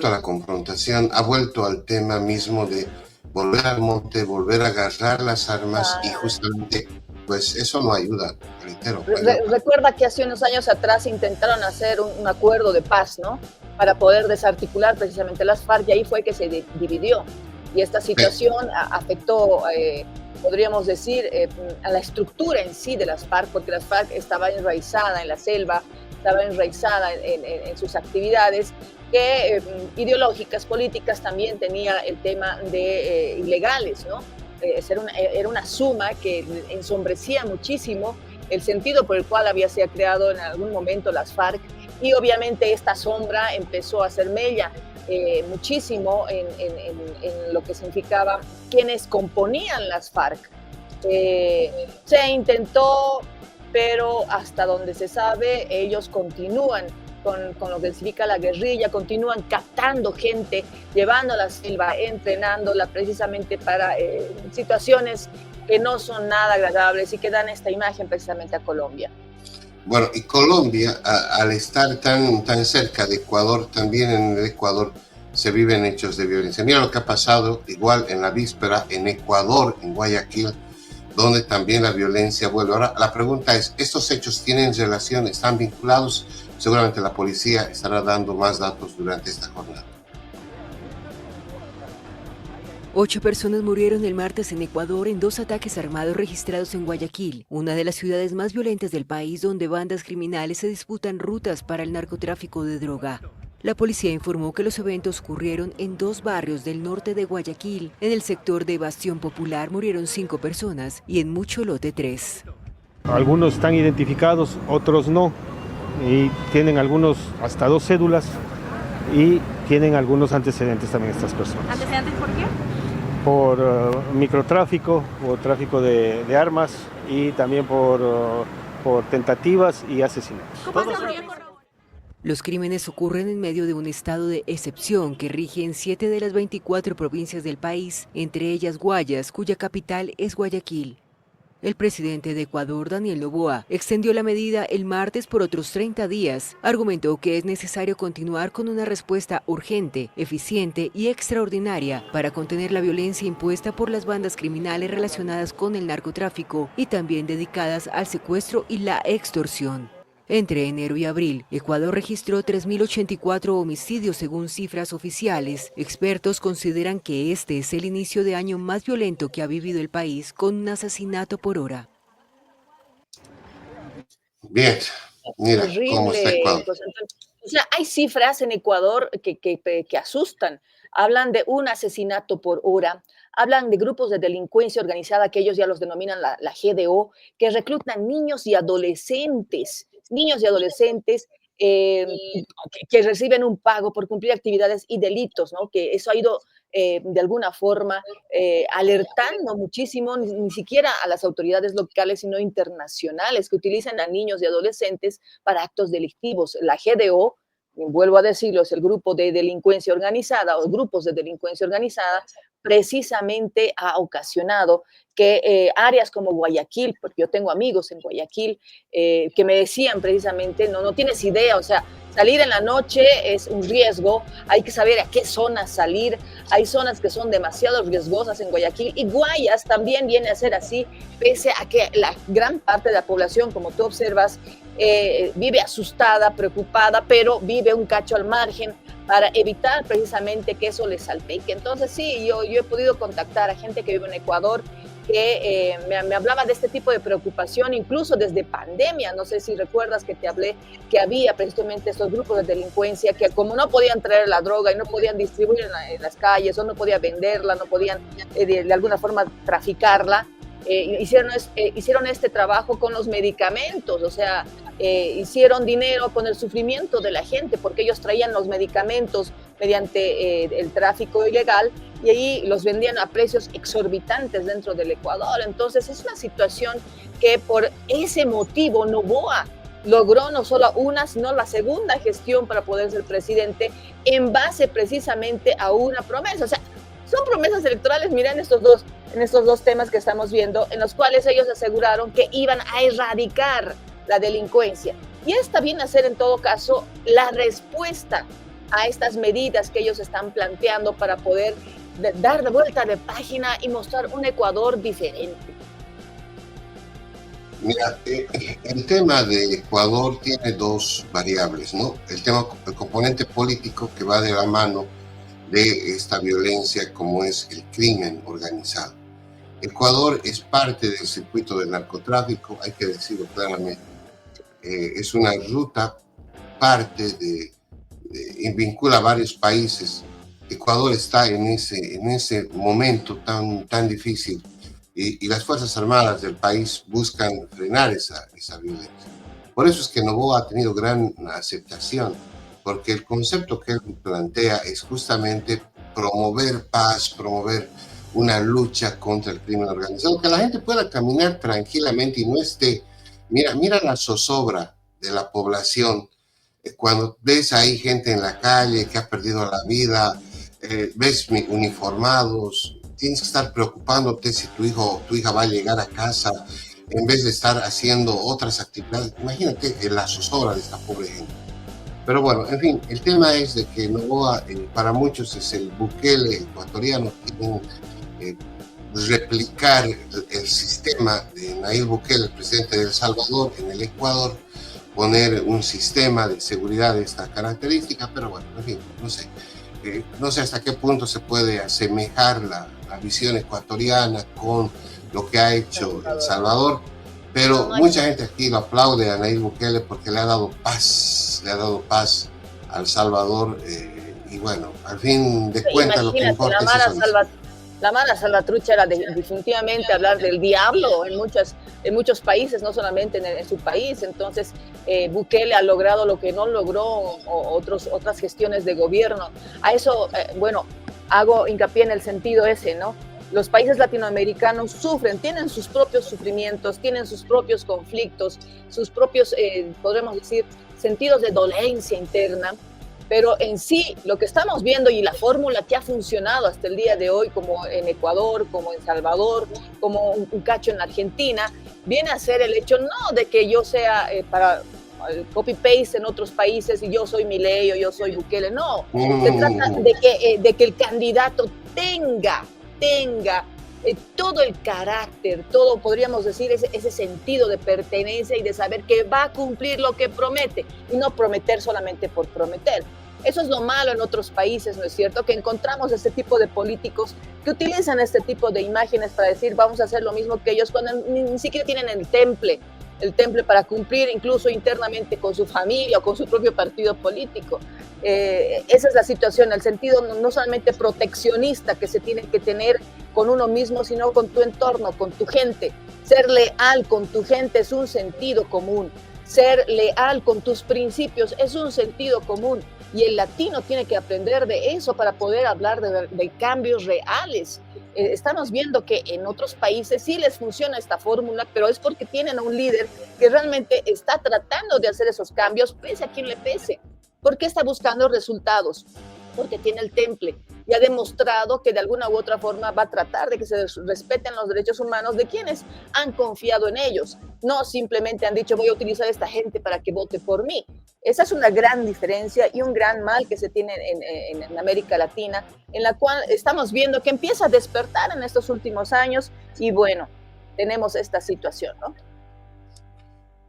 la confrontación, ha vuelto al tema mismo de volver al monte, volver a agarrar las armas y justamente pues eso no ayuda, reitero. Recuerda que hace unos años atrás intentaron hacer un acuerdo de paz, ¿no? Para poder desarticular precisamente las FARC y ahí fue que se dividió. Y esta situación afectó, podríamos decir, a la estructura en sí de las FARC, porque las FARC estaba enraizada en la selva, estaba enraizada en sus actividades, que ideológicas, políticas, también tenía el tema de ilegales, ¿no? Era una suma que ensombrecía muchísimo el sentido por el cual se ha creado en algún momento las FARC, y obviamente esta sombra empezó a hacer mella muchísimo en lo que significaba quienes componían las FARC. Se intentó, pero hasta donde se sabe, ellos continúan con lo que significa la guerrilla, continúan captando gente, llevando a la selva, entrenándola precisamente para situaciones que no son nada agradables y que dan esta imagen precisamente a Colombia. Bueno, y Colombia, al estar tan cerca de Ecuador, también en el Ecuador se viven hechos de violencia. Mira lo que ha pasado igual en la víspera en Ecuador, en Guayaquil, donde también la violencia vuelve. Ahora, la pregunta es, ¿estos hechos tienen relación, están vinculados? Seguramente la policía estará dando más datos durante esta jornada. 8 personas murieron el martes en Ecuador en 2 ataques armados registrados en Guayaquil, una de las ciudades más violentas del país, donde bandas criminales se disputan rutas para el narcotráfico de droga. La policía informó que los eventos ocurrieron en 2 barrios del norte de Guayaquil. En el sector de Bastión Popular murieron 5 personas y en Mucholote 3. Algunos están identificados, otros no, y tienen algunos hasta 2 cédulas y tienen algunos antecedentes también estas personas. ¿Antecedentes por qué? Por microtráfico, por tráfico de armas y también por tentativas y asesinatos. Los crímenes ocurren en medio de un estado de excepción que rige en 7 de las 24 provincias del país, entre ellas Guayas, cuya capital es Guayaquil. El presidente de Ecuador, Daniel Noboa, extendió la medida el martes por otros 30 días. Argumentó que es necesario continuar con una respuesta urgente, eficiente y extraordinaria para contener la violencia impuesta por las bandas criminales relacionadas con el narcotráfico y también dedicadas al secuestro y la extorsión. Entre enero y abril, Ecuador registró 3.084 homicidios según cifras oficiales. Expertos consideran que este es el inicio de año más violento que ha vivido el país, con un asesinato por hora. Bien, mira cómo está Ecuador. O sea, hay cifras en Ecuador que asustan. Hablan de un asesinato por hora, hablan de grupos de delincuencia organizada, que ellos ya los denominan la GDO, que reclutan niños y adolescentes que reciben un pago por cumplir actividades y delitos, ¿no? Que eso ha ido de alguna forma alertando muchísimo, ni siquiera a las autoridades locales, sino internacionales, que utilizan a niños y adolescentes para actos delictivos. La GDO, vuelvo a decirlo, es el grupo de delincuencia organizada o grupos de delincuencia organizada, precisamente ha ocasionado que áreas como Guayaquil, porque yo tengo amigos en Guayaquil que me decían precisamente, no tienes idea, o sea, salir en la noche es un riesgo, hay que saber a qué zonas salir, hay zonas que son demasiado riesgosas en Guayaquil, y Guayas también viene a ser así, pese a que la gran parte de la población, como tú observas, vive asustada, preocupada, pero vive un cacho al margen para evitar precisamente que eso les salpique. Entonces sí, yo he podido contactar a gente que vive en Ecuador que me hablaba de este tipo de preocupación, incluso desde pandemia. No sé si recuerdas que te hablé que había precisamente estos grupos de delincuencia que, como no podían traer la droga y no podían distribuir en las calles, o no podían venderla, no podían de alguna forma traficarla, hicieron este trabajo con los medicamentos, o sea, hicieron dinero con el sufrimiento de la gente, porque ellos traían los medicamentos mediante el tráfico ilegal y ahí los vendían a precios exorbitantes dentro del Ecuador. Entonces es una situación que por ese motivo Noboa logró no solo una, sino la segunda gestión para poder ser presidente, en base precisamente a una promesa. O sea, son promesas electorales, mira, en estos dos temas que estamos viendo, en los cuales ellos aseguraron que iban a erradicar la delincuencia. Y esta viene a ser, en todo caso, la respuesta a estas medidas que ellos están planteando para poder dar de vuelta de página y mostrar un Ecuador diferente. Mira, el tema de Ecuador tiene 2 variables, ¿no? El componente político, que va de la mano de esta violencia, como es el crimen organizado. Ecuador es parte del circuito del narcotráfico, hay que decirlo claramente. Es una ruta parte y vincula varios países. Ecuador está en ese momento tan difícil y las Fuerzas Armadas del país buscan frenar esa violencia. Por eso es que Noboa ha tenido gran aceptación, porque el concepto que él plantea es justamente promover paz, promover una lucha contra el crimen organizado, que la gente pueda caminar tranquilamente y no esté... Mira la zozobra de la población cuando ves ahí gente en la calle que ha perdido la vida, ves uniformados, tienes que estar preocupándote si tu hijo o tu hija va a llegar a casa en vez de estar haciendo otras actividades. Imagínate la zozobra de esta pobre gente. Pero bueno, en fin, el tema es de que Noboa para muchos es el Bukele ecuatoriano. Quieren replicar el sistema de Nayib Bukele, el presidente de El Salvador, en el Ecuador, poner un sistema de seguridad de esta característica, pero bueno, en fin, no sé hasta qué punto se puede asemejar la visión ecuatoriana con lo que ha hecho El Salvador, pero mucha gente aquí lo aplaude a Nayib Bukele porque le ha dado paz al Salvador, y bueno, al fin de cuentas lo que importa es eso. La mala salvatrucha era definitivamente hablar del diablo en muchos países, no solamente en su país. Entonces, Bukele ha logrado lo que no logró otras gestiones de gobierno. A eso, bueno, hago hincapié en el sentido ese, ¿no? Los países latinoamericanos sufren, tienen sus propios sufrimientos, tienen sus propios conflictos, sus propios, podremos decir, sentidos de dolencia interna. Pero en sí, lo que estamos viendo y la fórmula que ha funcionado hasta el día de hoy, como en Ecuador, como en Salvador, como un cacho en Argentina, viene a ser el hecho no de que yo sea para copy-paste en otros países y yo soy Milei o yo soy Bukele, no. Se trata de que el candidato tenga todo el carácter, todo, podríamos decir, ese sentido de pertenencia y de saber que va a cumplir lo que promete y no prometer solamente por prometer. Eso es lo malo en otros países, ¿no es cierto? Que encontramos este tipo de políticos que utilizan este tipo de imágenes para decir vamos a hacer lo mismo que ellos cuando ni siquiera tienen el temple para cumplir incluso internamente con su familia o con su propio partido político. Esa es la situación, el sentido no solamente proteccionista que se tiene que tener con uno mismo, sino con tu entorno, con tu gente. Ser leal con tu gente es un sentido común. Ser leal con tus principios es un sentido común. Y el latino tiene que aprender de eso para poder hablar de cambios reales. Estamos viendo que en otros países sí les funciona esta fórmula, pero es porque tienen a un líder que realmente está tratando de hacer esos cambios, pese a quien le pese. ¿Por qué está buscando resultados? Porque tiene el temple y ha demostrado que de alguna u otra forma va a tratar de que se respeten los derechos humanos de quienes han confiado en ellos. No simplemente han dicho voy a utilizar a esta gente para que vote por mí. Esa es una gran diferencia y un gran mal que se tiene en América Latina, en la cual estamos viendo que empieza a despertar en estos últimos años y bueno, tenemos esta situación, ¿no?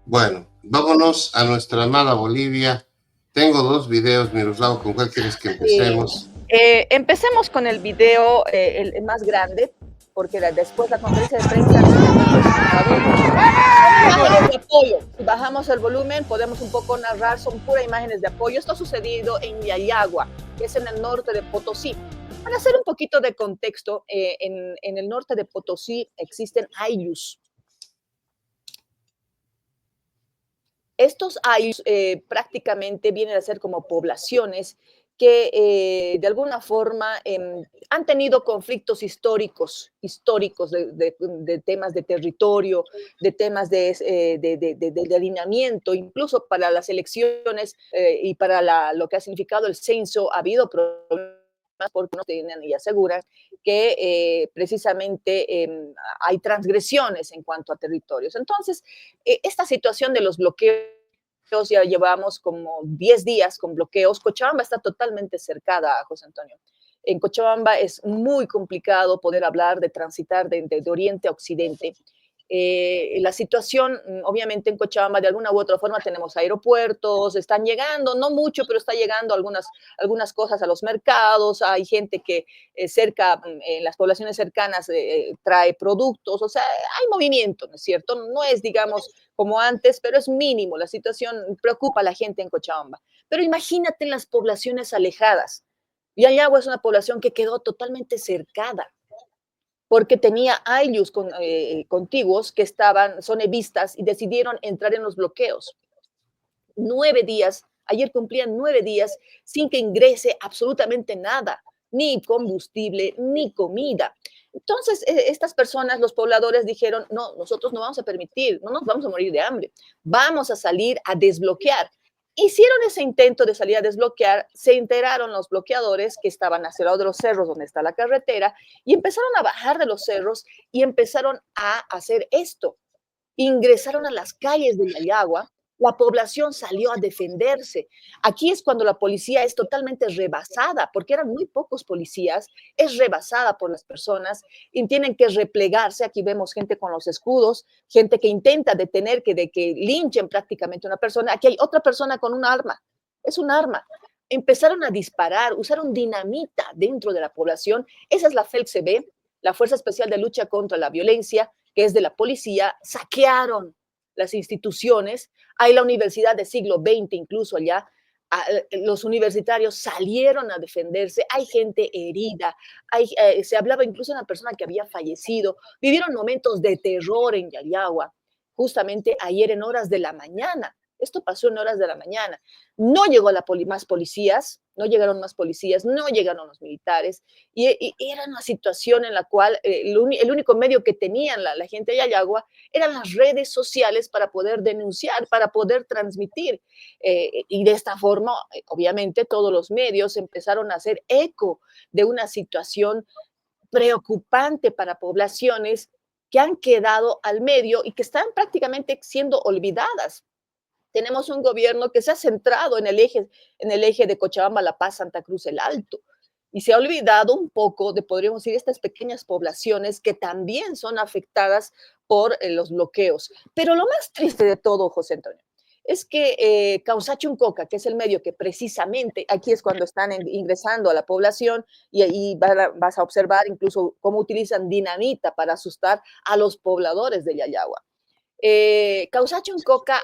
Bueno, vámonos a nuestra amada Bolivia. Tengo dos videos, Miroslava, ¿con cuál quieres que empecemos? Empecemos con el video el más grande, porque después la conferencia de prensa de apoyo. Si bajamos el volumen, podemos un poco narrar, son puras imágenes de apoyo. Esto ha sucedido en Yayagua, que es en el norte de Potosí. Para hacer un poquito de contexto, en el norte de Potosí existen ayllus. Estos ayllus prácticamente vienen a ser como poblaciones que de alguna forma han tenido conflictos históricos de temas de territorio, de temas de alineamiento, incluso para las elecciones y para lo que ha significado el censo ha habido problemas porque no tienen y aseguran que precisamente hay transgresiones en cuanto a territorios. Entonces, esta situación de los bloqueos, ya llevamos como 10 días con bloqueos. Cochabamba está totalmente cercada, José Antonio. En Cochabamba es muy complicado poder hablar de transitar de oriente a occidente. La situación, obviamente en Cochabamba de alguna u otra forma tenemos aeropuertos, están llegando, no mucho, pero está llegando algunas cosas a los mercados, hay gente que cerca, en las poblaciones cercanas trae productos, o sea, hay movimiento, ¿no es cierto? No es, digamos, como antes, pero es mínimo, la situación preocupa a la gente en Cochabamba. Pero imagínate en las poblaciones alejadas. Yayagua es una población que quedó totalmente cercada, porque tenía ayllus contiguos que son evistas y decidieron entrar en los bloqueos. 9 días, ayer cumplían 9 días sin que ingrese absolutamente nada, ni combustible, ni comida. Entonces, estas personas, los pobladores, dijeron, no, nosotros no vamos a permitir, no nos vamos a morir de hambre, vamos a salir a desbloquear. Hicieron ese intento de salir a desbloquear, se enteraron los bloqueadores que estaban hacia el lado de los cerros donde está la carretera y empezaron a bajar de los cerros y empezaron a hacer esto. Ingresaron a las calles de Yayagua, la población salió a defenderse. Aquí es cuando la policía es totalmente rebasada, porque eran muy pocos policías, es rebasada por las personas y tienen que replegarse. Aquí vemos gente con los escudos, gente que intenta detener, de que linchen prácticamente a una persona. Aquí hay otra persona con un arma, es un arma. Empezaron a disparar, usaron dinamita dentro de la población. Esa es la FELCB, la Fuerza Especial de Lucha contra la Violencia, que es de la policía. Saquearon las instituciones, hay la Universidad de siglo XX incluso allá, los universitarios salieron a defenderse, hay gente herida, se hablaba incluso de una persona que había fallecido, vivieron momentos de terror en Yayagua, justamente ayer en horas de la mañana. Esto pasó en horas de la mañana. No llegó más policías, no llegaron más policías, no llegaron los militares, y era una situación en la cual el único medio que tenían la gente de Yayagua eran las redes sociales para poder denunciar, para poder transmitir. Y de esta forma, obviamente, todos los medios empezaron a hacer eco de una situación preocupante para poblaciones que han quedado al medio y que están prácticamente siendo olvidadas. Tenemos un gobierno que se ha centrado en el eje de Cochabamba, La Paz, Santa Cruz, El Alto, y se ha olvidado un poco de, podríamos decir, estas pequeñas poblaciones que también son afectadas por los bloqueos. Pero lo más triste de todo, José Antonio, es que Causachuncoca, que es el medio que precisamente aquí es cuando están ingresando a la población, y ahí vas a observar incluso cómo utilizan dinamita para asustar a los pobladores de Yayagua. Causachuncoca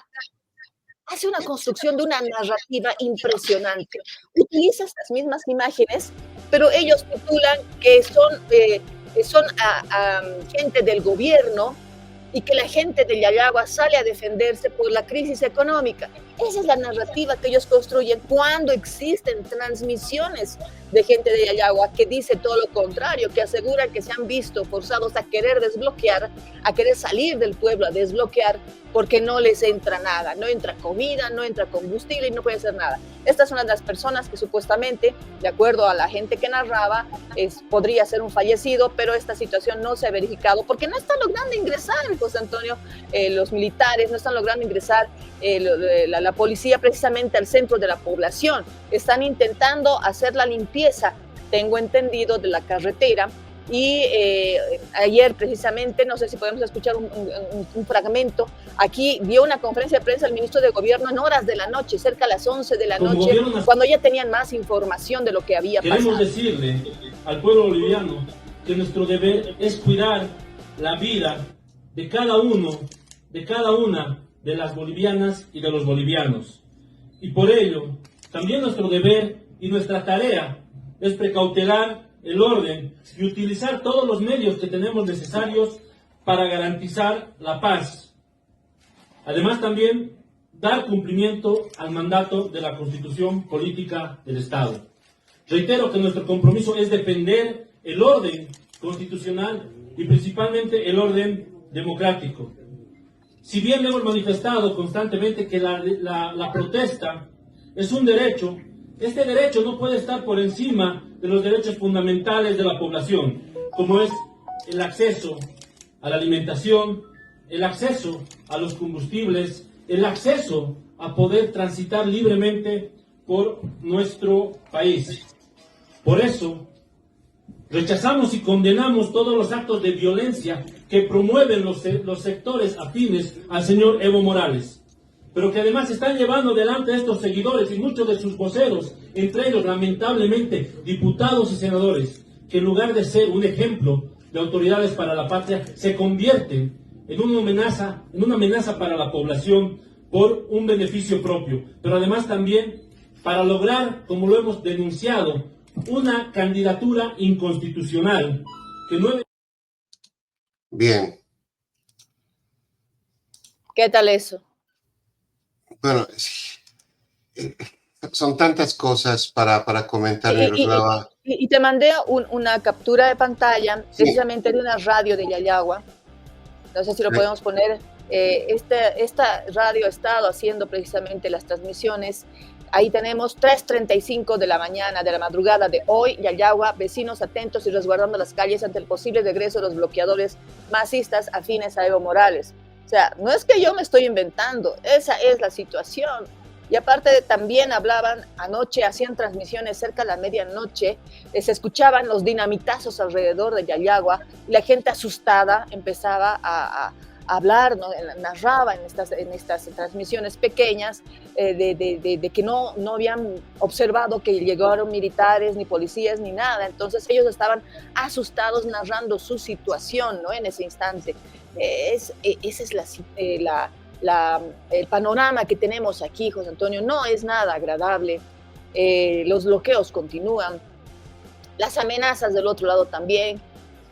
hace una construcción de una narrativa impresionante. Utiliza estas mismas imágenes, pero ellos titulan que son gente del gobierno y que la gente de Yayagua sale a defenderse por la crisis económica. Esa es la narrativa que ellos construyen cuando existen transmisiones de gente de Yayagua que dice todo lo contrario, que aseguran que se han visto forzados a querer desbloquear, a querer salir del pueblo a desbloquear, porque no les entra nada, no entra comida, no entra combustible y no puede hacer nada. Esta es una de las personas que supuestamente, de acuerdo a la gente que narraba, podría ser un fallecido, pero esta situación no se ha verificado porque no están logrando ingresar, José Antonio, los militares, no están logrando ingresar la policía precisamente al centro de la población. Están intentando hacer la limpieza, tengo entendido, de la carretera. Y ayer precisamente, no sé si podemos escuchar un fragmento, aquí dio una conferencia de prensa el ministro de Gobierno en horas de la noche, cerca a las 11 de la noche, cuando ya tenían más información de lo que había pasado. Queremos decirle al pueblo boliviano que nuestro deber es cuidar la vida de cada uno, de cada una de las bolivianas y de los bolivianos. Y por ello, también nuestro deber y nuestra tarea es precautelar el orden y utilizar todos los medios que tenemos necesarios para garantizar la paz. Además, también dar cumplimiento al mandato de la Constitución Política del Estado. Reitero que nuestro compromiso es defender el orden constitucional y principalmente el orden democrático. Si bien hemos manifestado constantemente que la protesta es un derecho, este derecho no puede estar por encima de los derechos fundamentales de la población, como es el acceso a la alimentación, el acceso a los combustibles, el acceso a poder transitar libremente por nuestro país. Por eso, Rechazamos y condenamos todos los actos de violencia que promueven los sectores afines al señor Evo Morales, pero que además están llevando adelante a estos seguidores y muchos de sus voceros, entre ellos lamentablemente diputados y senadores, que en lugar de ser un ejemplo de autoridades para la patria, se convierten en una amenaza para la población por un beneficio propio, pero además también para lograr, como lo hemos denunciado, una candidatura inconstitucional que no... Bien. ¿Qué tal eso? Bueno, son tantas cosas para comentar, Miroslava. Y te mandé una captura de pantalla, precisamente de una radio de Yayagua. No sé si lo podemos poner. Esta radio ha estado haciendo precisamente las transmisiones. Ahí tenemos 3:35 de la mañana, de la madrugada de hoy, Yayagua, vecinos atentos y resguardando las calles ante el posible regreso de los bloqueadores masistas afines a Evo Morales. O sea, no es que yo me estoy inventando, esa es la situación. Y aparte también hablaban anoche, hacían transmisiones cerca de la medianoche, se escuchaban los dinamitazos alrededor de Yayagua y la gente asustada empezaba a hablar, ¿no? Narraba en estas transmisiones pequeñas de que no habían observado que llegaron militares, ni policías, ni nada. Entonces ellos estaban asustados narrando su situación, ¿no? En ese instante. Ese es el panorama que tenemos aquí, José Antonio. No es nada agradable. Los bloqueos continúan, las amenazas del otro lado también,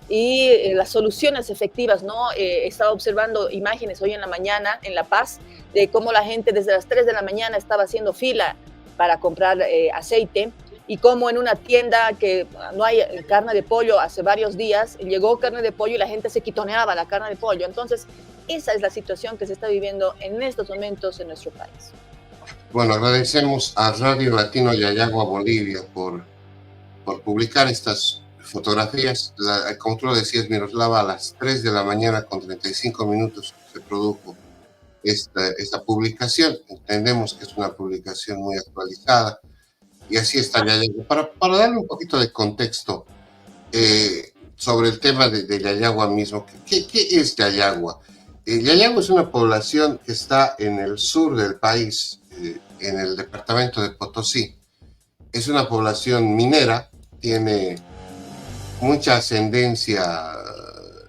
y las soluciones efectivas, ¿no? He estado observando imágenes hoy en la mañana en La Paz de cómo la gente desde las 3 de la mañana estaba haciendo fila para comprar aceite, y cómo en una tienda que no hay carne de pollo hace varios días, llegó carne de pollo y la gente se quitoneaba la carne de pollo. Entonces, esa es la situación que se está viviendo en estos momentos en nuestro país. Bueno, agradecemos a Radio Latino Yayagua Bolivia por publicar estas fotografías. Como tú lo decías, Miroslava, a las 3 de la mañana con 35 minutos se produjo esta publicación. Entendemos que es una publicación muy actualizada y así está Yayagua. Para darle un poquito de contexto sobre el tema de Yayagua mismo, ¿qué es Yayagua? Yayagua es una población que está en el sur del país, en el departamento de Potosí. Es una población minera, tiene mucha ascendencia,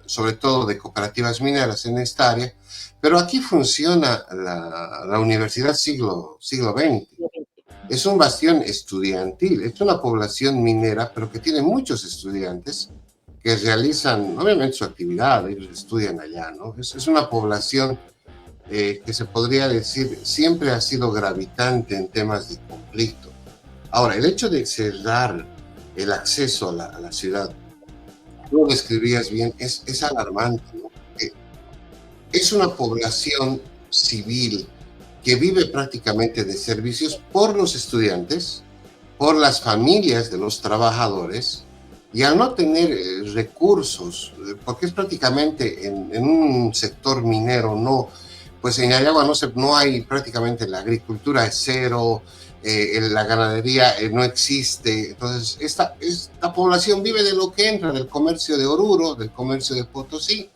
sobre todo de cooperativas mineras en esta área, pero aquí funciona la Universidad siglo XX. Es un bastión estudiantil, es una población minera, pero que tiene muchos estudiantes que realizan, obviamente, su actividad, ellos estudian allá, ¿no? Es una población que se podría decir siempre ha sido gravitante en temas de conflicto. Ahora, el hecho de cerrar el acceso a la ciudad, tú lo describías bien, es alarmante, ¿no? Es una población civil que vive prácticamente de servicios por los estudiantes, por las familias de los trabajadores, y al no tener recursos, porque es prácticamente en un sector minero, no, pues en Yayagua no hay prácticamente, la agricultura es cero, la ganadería no existe. Entonces esta población vive de lo que entra, del comercio de Oruro, del comercio de Potosí,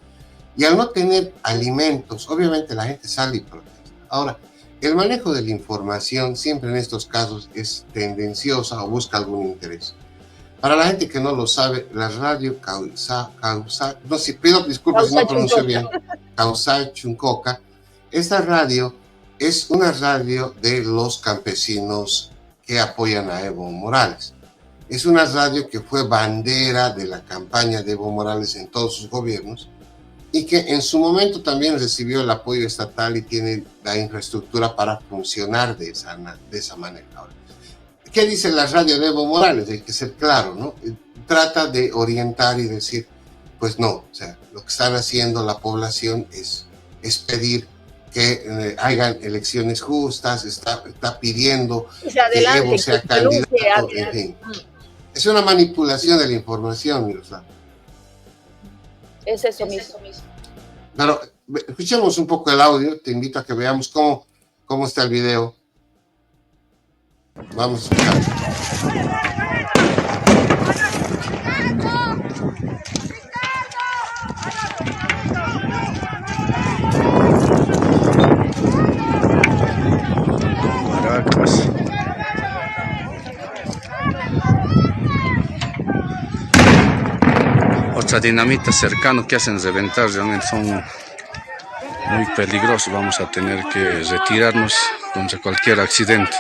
y al no tener alimentos, obviamente la gente sale y protesta. Ahora, el manejo de la información siempre en estos casos es tendenciosa o busca algún interés. Para la gente que no lo sabe, la radio no sé, pido disculpas si no pronuncio bien, Causay Chuncoca, esta radio es una radio de los campesinos que apoyan a Evo Morales. Es una radio que fue bandera de la campaña de Evo Morales en todos sus gobiernos y que en su momento también recibió el apoyo estatal y tiene la infraestructura para funcionar de esa manera. Ahora, ¿qué dice la radio de Evo Morales? Hay que ser claro, ¿no? Trata de orientar y decir, pues no, o sea, lo que están haciendo la población es pedir que hagan elecciones justas, está pidiendo que Evo sea candidato, en fin. Es una manipulación de la información, Miroslava. Es eso mismo. Claro, escuchemos un poco el audio, te invito a que veamos cómo está el video. Vamos a escuchar. Caracas. Otra dinamita cercano que hacen reventar, realmente son muy peligrosos. Vamos a tener que retirarnos contra cualquier accidente.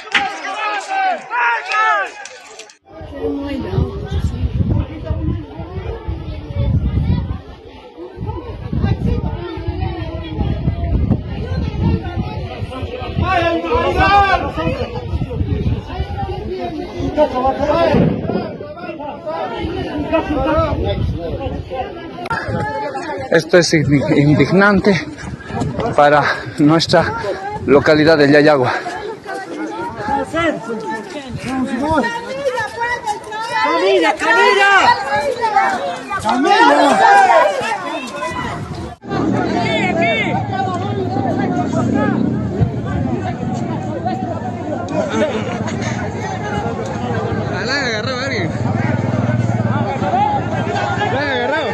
Esto es indignante para nuestra localidad de Yayagua. ¡Camila, Camila! ¡Camila! ¿La han agarrado a alguien? ¿La han agarrado?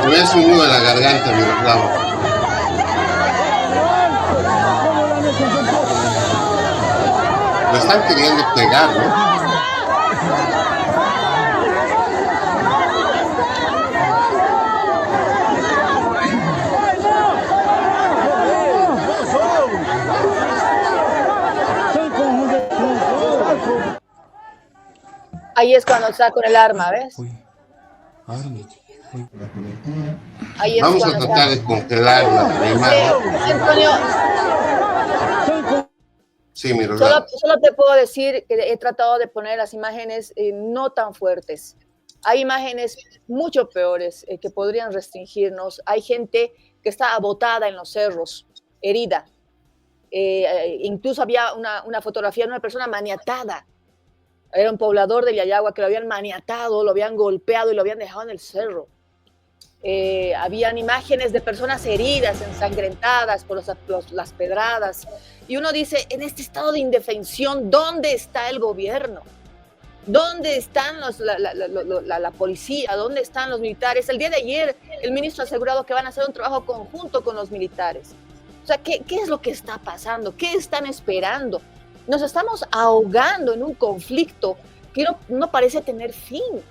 Me hace un nudo en la garganta mi reclamo. Me están queriendo pegar, ¿no? Ahí es cuando está con el arma, ¿ves? Ahí es Vamos a tratar de congelar la imagen. Antonio, Sí, mi reclamo. solo te puedo decir que he tratado de poner las imágenes no tan fuertes. Hay imágenes mucho peores que podrían restringirnos. Hay gente que está abotada en los cerros, herida. Incluso había una fotografía de una persona maniatada. Era un poblador de Yayagua que lo habían maniatado, lo habían golpeado y lo habían dejado en el cerro. Habían imágenes de personas heridas, ensangrentadas por las pedradas. Y uno dice, en este estado de indefensión, ¿dónde está el gobierno? ¿Dónde están la policía? ¿Dónde están los militares? El día de ayer el ministro ha asegurado que van a hacer un trabajo conjunto con los militares. O sea, ¿qué es lo que está pasando? ¿Qué están esperando? Nos estamos ahogando en un conflicto que no parece tener fin.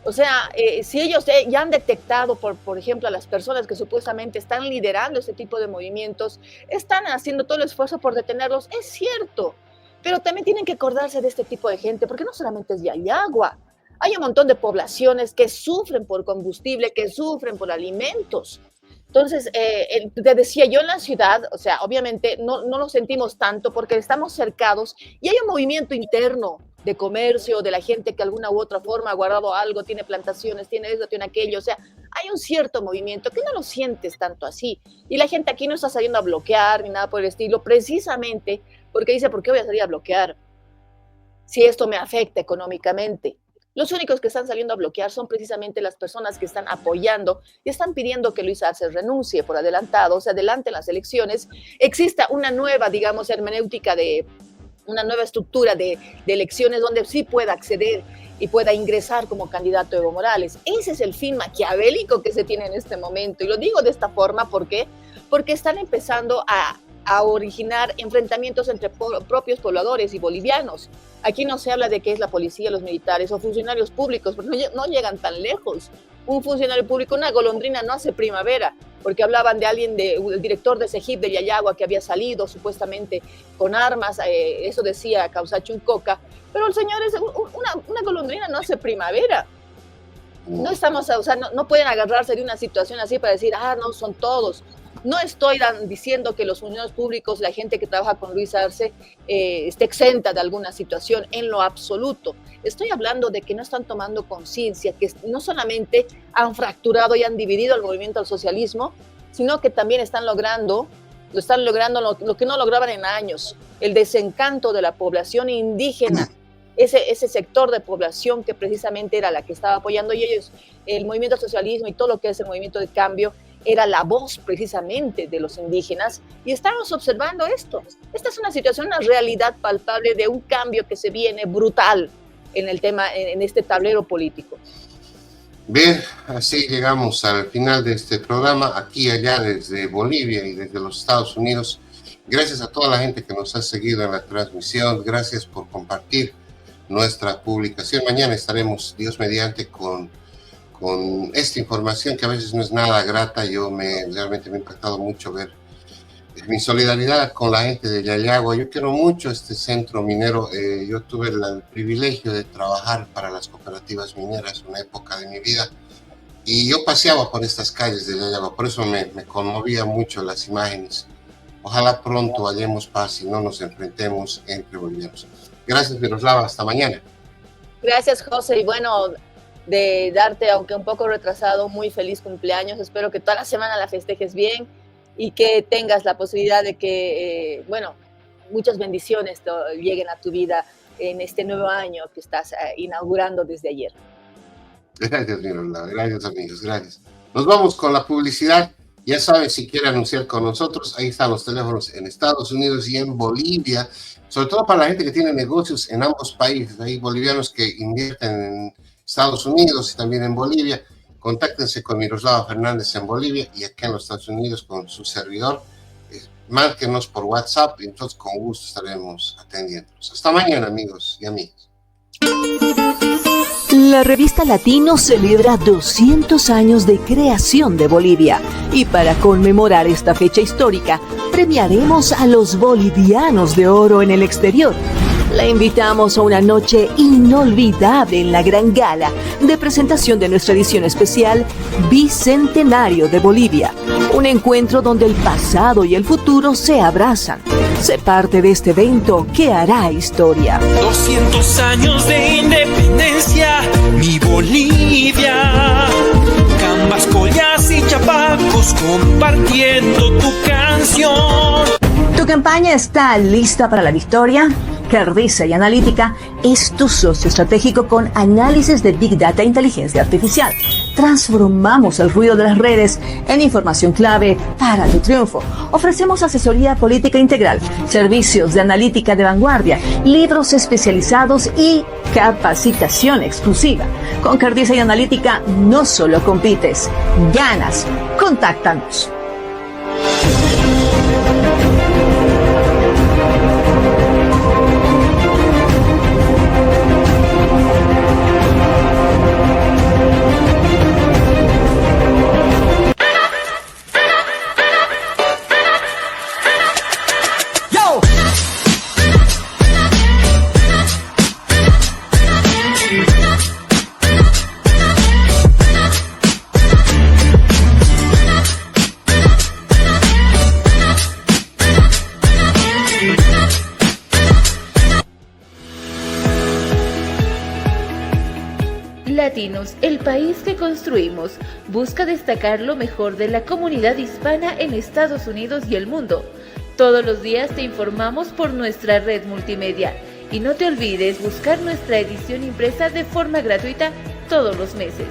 O sea, si ellos ya han detectado, por ejemplo, a las personas que supuestamente están liderando este tipo de movimientos, están haciendo todo el esfuerzo por detenerlos, es cierto, pero también tienen que acordarse de este tipo de gente, porque no solamente es Yayagua, hay un montón de poblaciones que sufren por combustible, que sufren por alimentos. Entonces, te decía yo en la ciudad, o sea, obviamente no lo sentimos tanto porque estamos cercados y hay un movimiento interno de comercio, de la gente que de alguna u otra forma ha guardado algo, tiene plantaciones, tiene eso, tiene aquello, o sea, hay un cierto movimiento que no lo sientes tanto así. Y la gente aquí no está saliendo a bloquear ni nada por el estilo, precisamente porque dice, ¿por qué voy a salir a bloquear si esto me afecta económicamente? Los únicos que están saliendo a bloquear son precisamente las personas que están apoyando y están pidiendo que Luis Arce renuncie por adelantado, se adelanten las elecciones, exista una nueva, digamos, hermenéutica una nueva estructura de elecciones donde sí pueda acceder y pueda ingresar como candidato Evo Morales. Ese es el fin maquiavélico que se tiene en este momento. Y lo digo de esta forma, ¿por qué? Porque están empezando a originar enfrentamientos entre propios pobladores y bolivianos. Aquí no se habla de que es la policía, los militares o funcionarios públicos, porque no llegan tan lejos. Un funcionario público, una golondrina no hace primavera, porque hablaban de alguien, el director de CEGIP de Yayagua que había salido supuestamente con armas, eso decía Causacho Uncoca, pero el señor es una golondrina no hace primavera. No estamos, o sea, no pueden agarrarse de una situación así para decir, no, son todos. No estoy diciendo que los funcionarios públicos, la gente que trabaja con Luis Arce, esté exenta de alguna situación en lo absoluto. Estoy hablando de que no están tomando conciencia, que no solamente han fracturado y han dividido el movimiento al socialismo, sino que también están logrando lo están logrando lo que no lograban en años, el desencanto de la población indígena, ese sector de población que precisamente era la que estaba apoyando, y ellos, el movimiento al socialismo y todo lo que es el movimiento de cambio, era la voz precisamente de los indígenas, y estamos observando esto. Esta es una situación, una realidad palpable de un cambio que se viene brutal en el tema, en este tablero político. Bien, así llegamos al final de este programa, aquí y allá desde Bolivia y desde los Estados Unidos. Gracias a toda la gente que nos ha seguido en la transmisión, gracias por compartir nuestra publicación. Mañana estaremos, Dios mediante, con esta información que a veces no es nada grata. Realmente me ha impactado mucho ver mi solidaridad con la gente de Yayagua. Yo quiero mucho este centro minero. Yo tuve el privilegio de trabajar para las cooperativas mineras una época de mi vida, y yo paseaba por estas calles de Yayagua, por eso me conmovía mucho las imágenes. Ojalá pronto hallemos paz y no nos enfrentemos entre bolivianos. Gracias, Miroslava, hasta mañana. Gracias, José, y bueno, de darte, aunque un poco retrasado, muy feliz cumpleaños. Espero que toda la semana la festejes bien y que tengas la posibilidad de que, muchas bendiciones lleguen a tu vida en este nuevo año que estás inaugurando desde ayer. Gracias, Miroslava. Gracias, amigos. Gracias. Nos vamos con la publicidad. Ya sabes, si quiere anunciar con nosotros, ahí están los teléfonos en Estados Unidos y en Bolivia, sobre todo para la gente que tiene negocios en ambos países. Hay bolivianos que invierten en Estados Unidos y también en Bolivia. Contáctense con Miroslava Fernández en Bolivia y aquí en los Estados Unidos con su servidor. Márquenos por WhatsApp y entonces con gusto estaremos atendiéndolos. Hasta mañana, amigos y amigas. La revista Latino celebra 200 años de creación de Bolivia, y para conmemorar esta fecha histórica, premiaremos a los bolivianos de oro en el exterior. La invitamos a una noche inolvidable en la gran gala de presentación de nuestra edición especial Bicentenario de Bolivia. Un encuentro donde el pasado y el futuro se abrazan. Sé parte de este evento que hará historia. 200 años de independencia, mi Bolivia. Cambas, collas y chapacos compartiendo tu canción. ¿Tu campaña está lista para la victoria? Cardiza y Analítica es tu socio estratégico con análisis de Big Data e inteligencia artificial. Transformamos el ruido de las redes en información clave para tu triunfo. Ofrecemos asesoría política integral, servicios de analítica de vanguardia, libros especializados y capacitación exclusiva. Con Cardiza y Analítica no solo compites, ganas. Contáctanos. Latinos, el país que construimos, busca destacar lo mejor de la comunidad hispana en Estados Unidos y el mundo. Todos los días te informamos por nuestra red multimedia. Y no te olvides buscar nuestra edición impresa de forma gratuita todos los meses.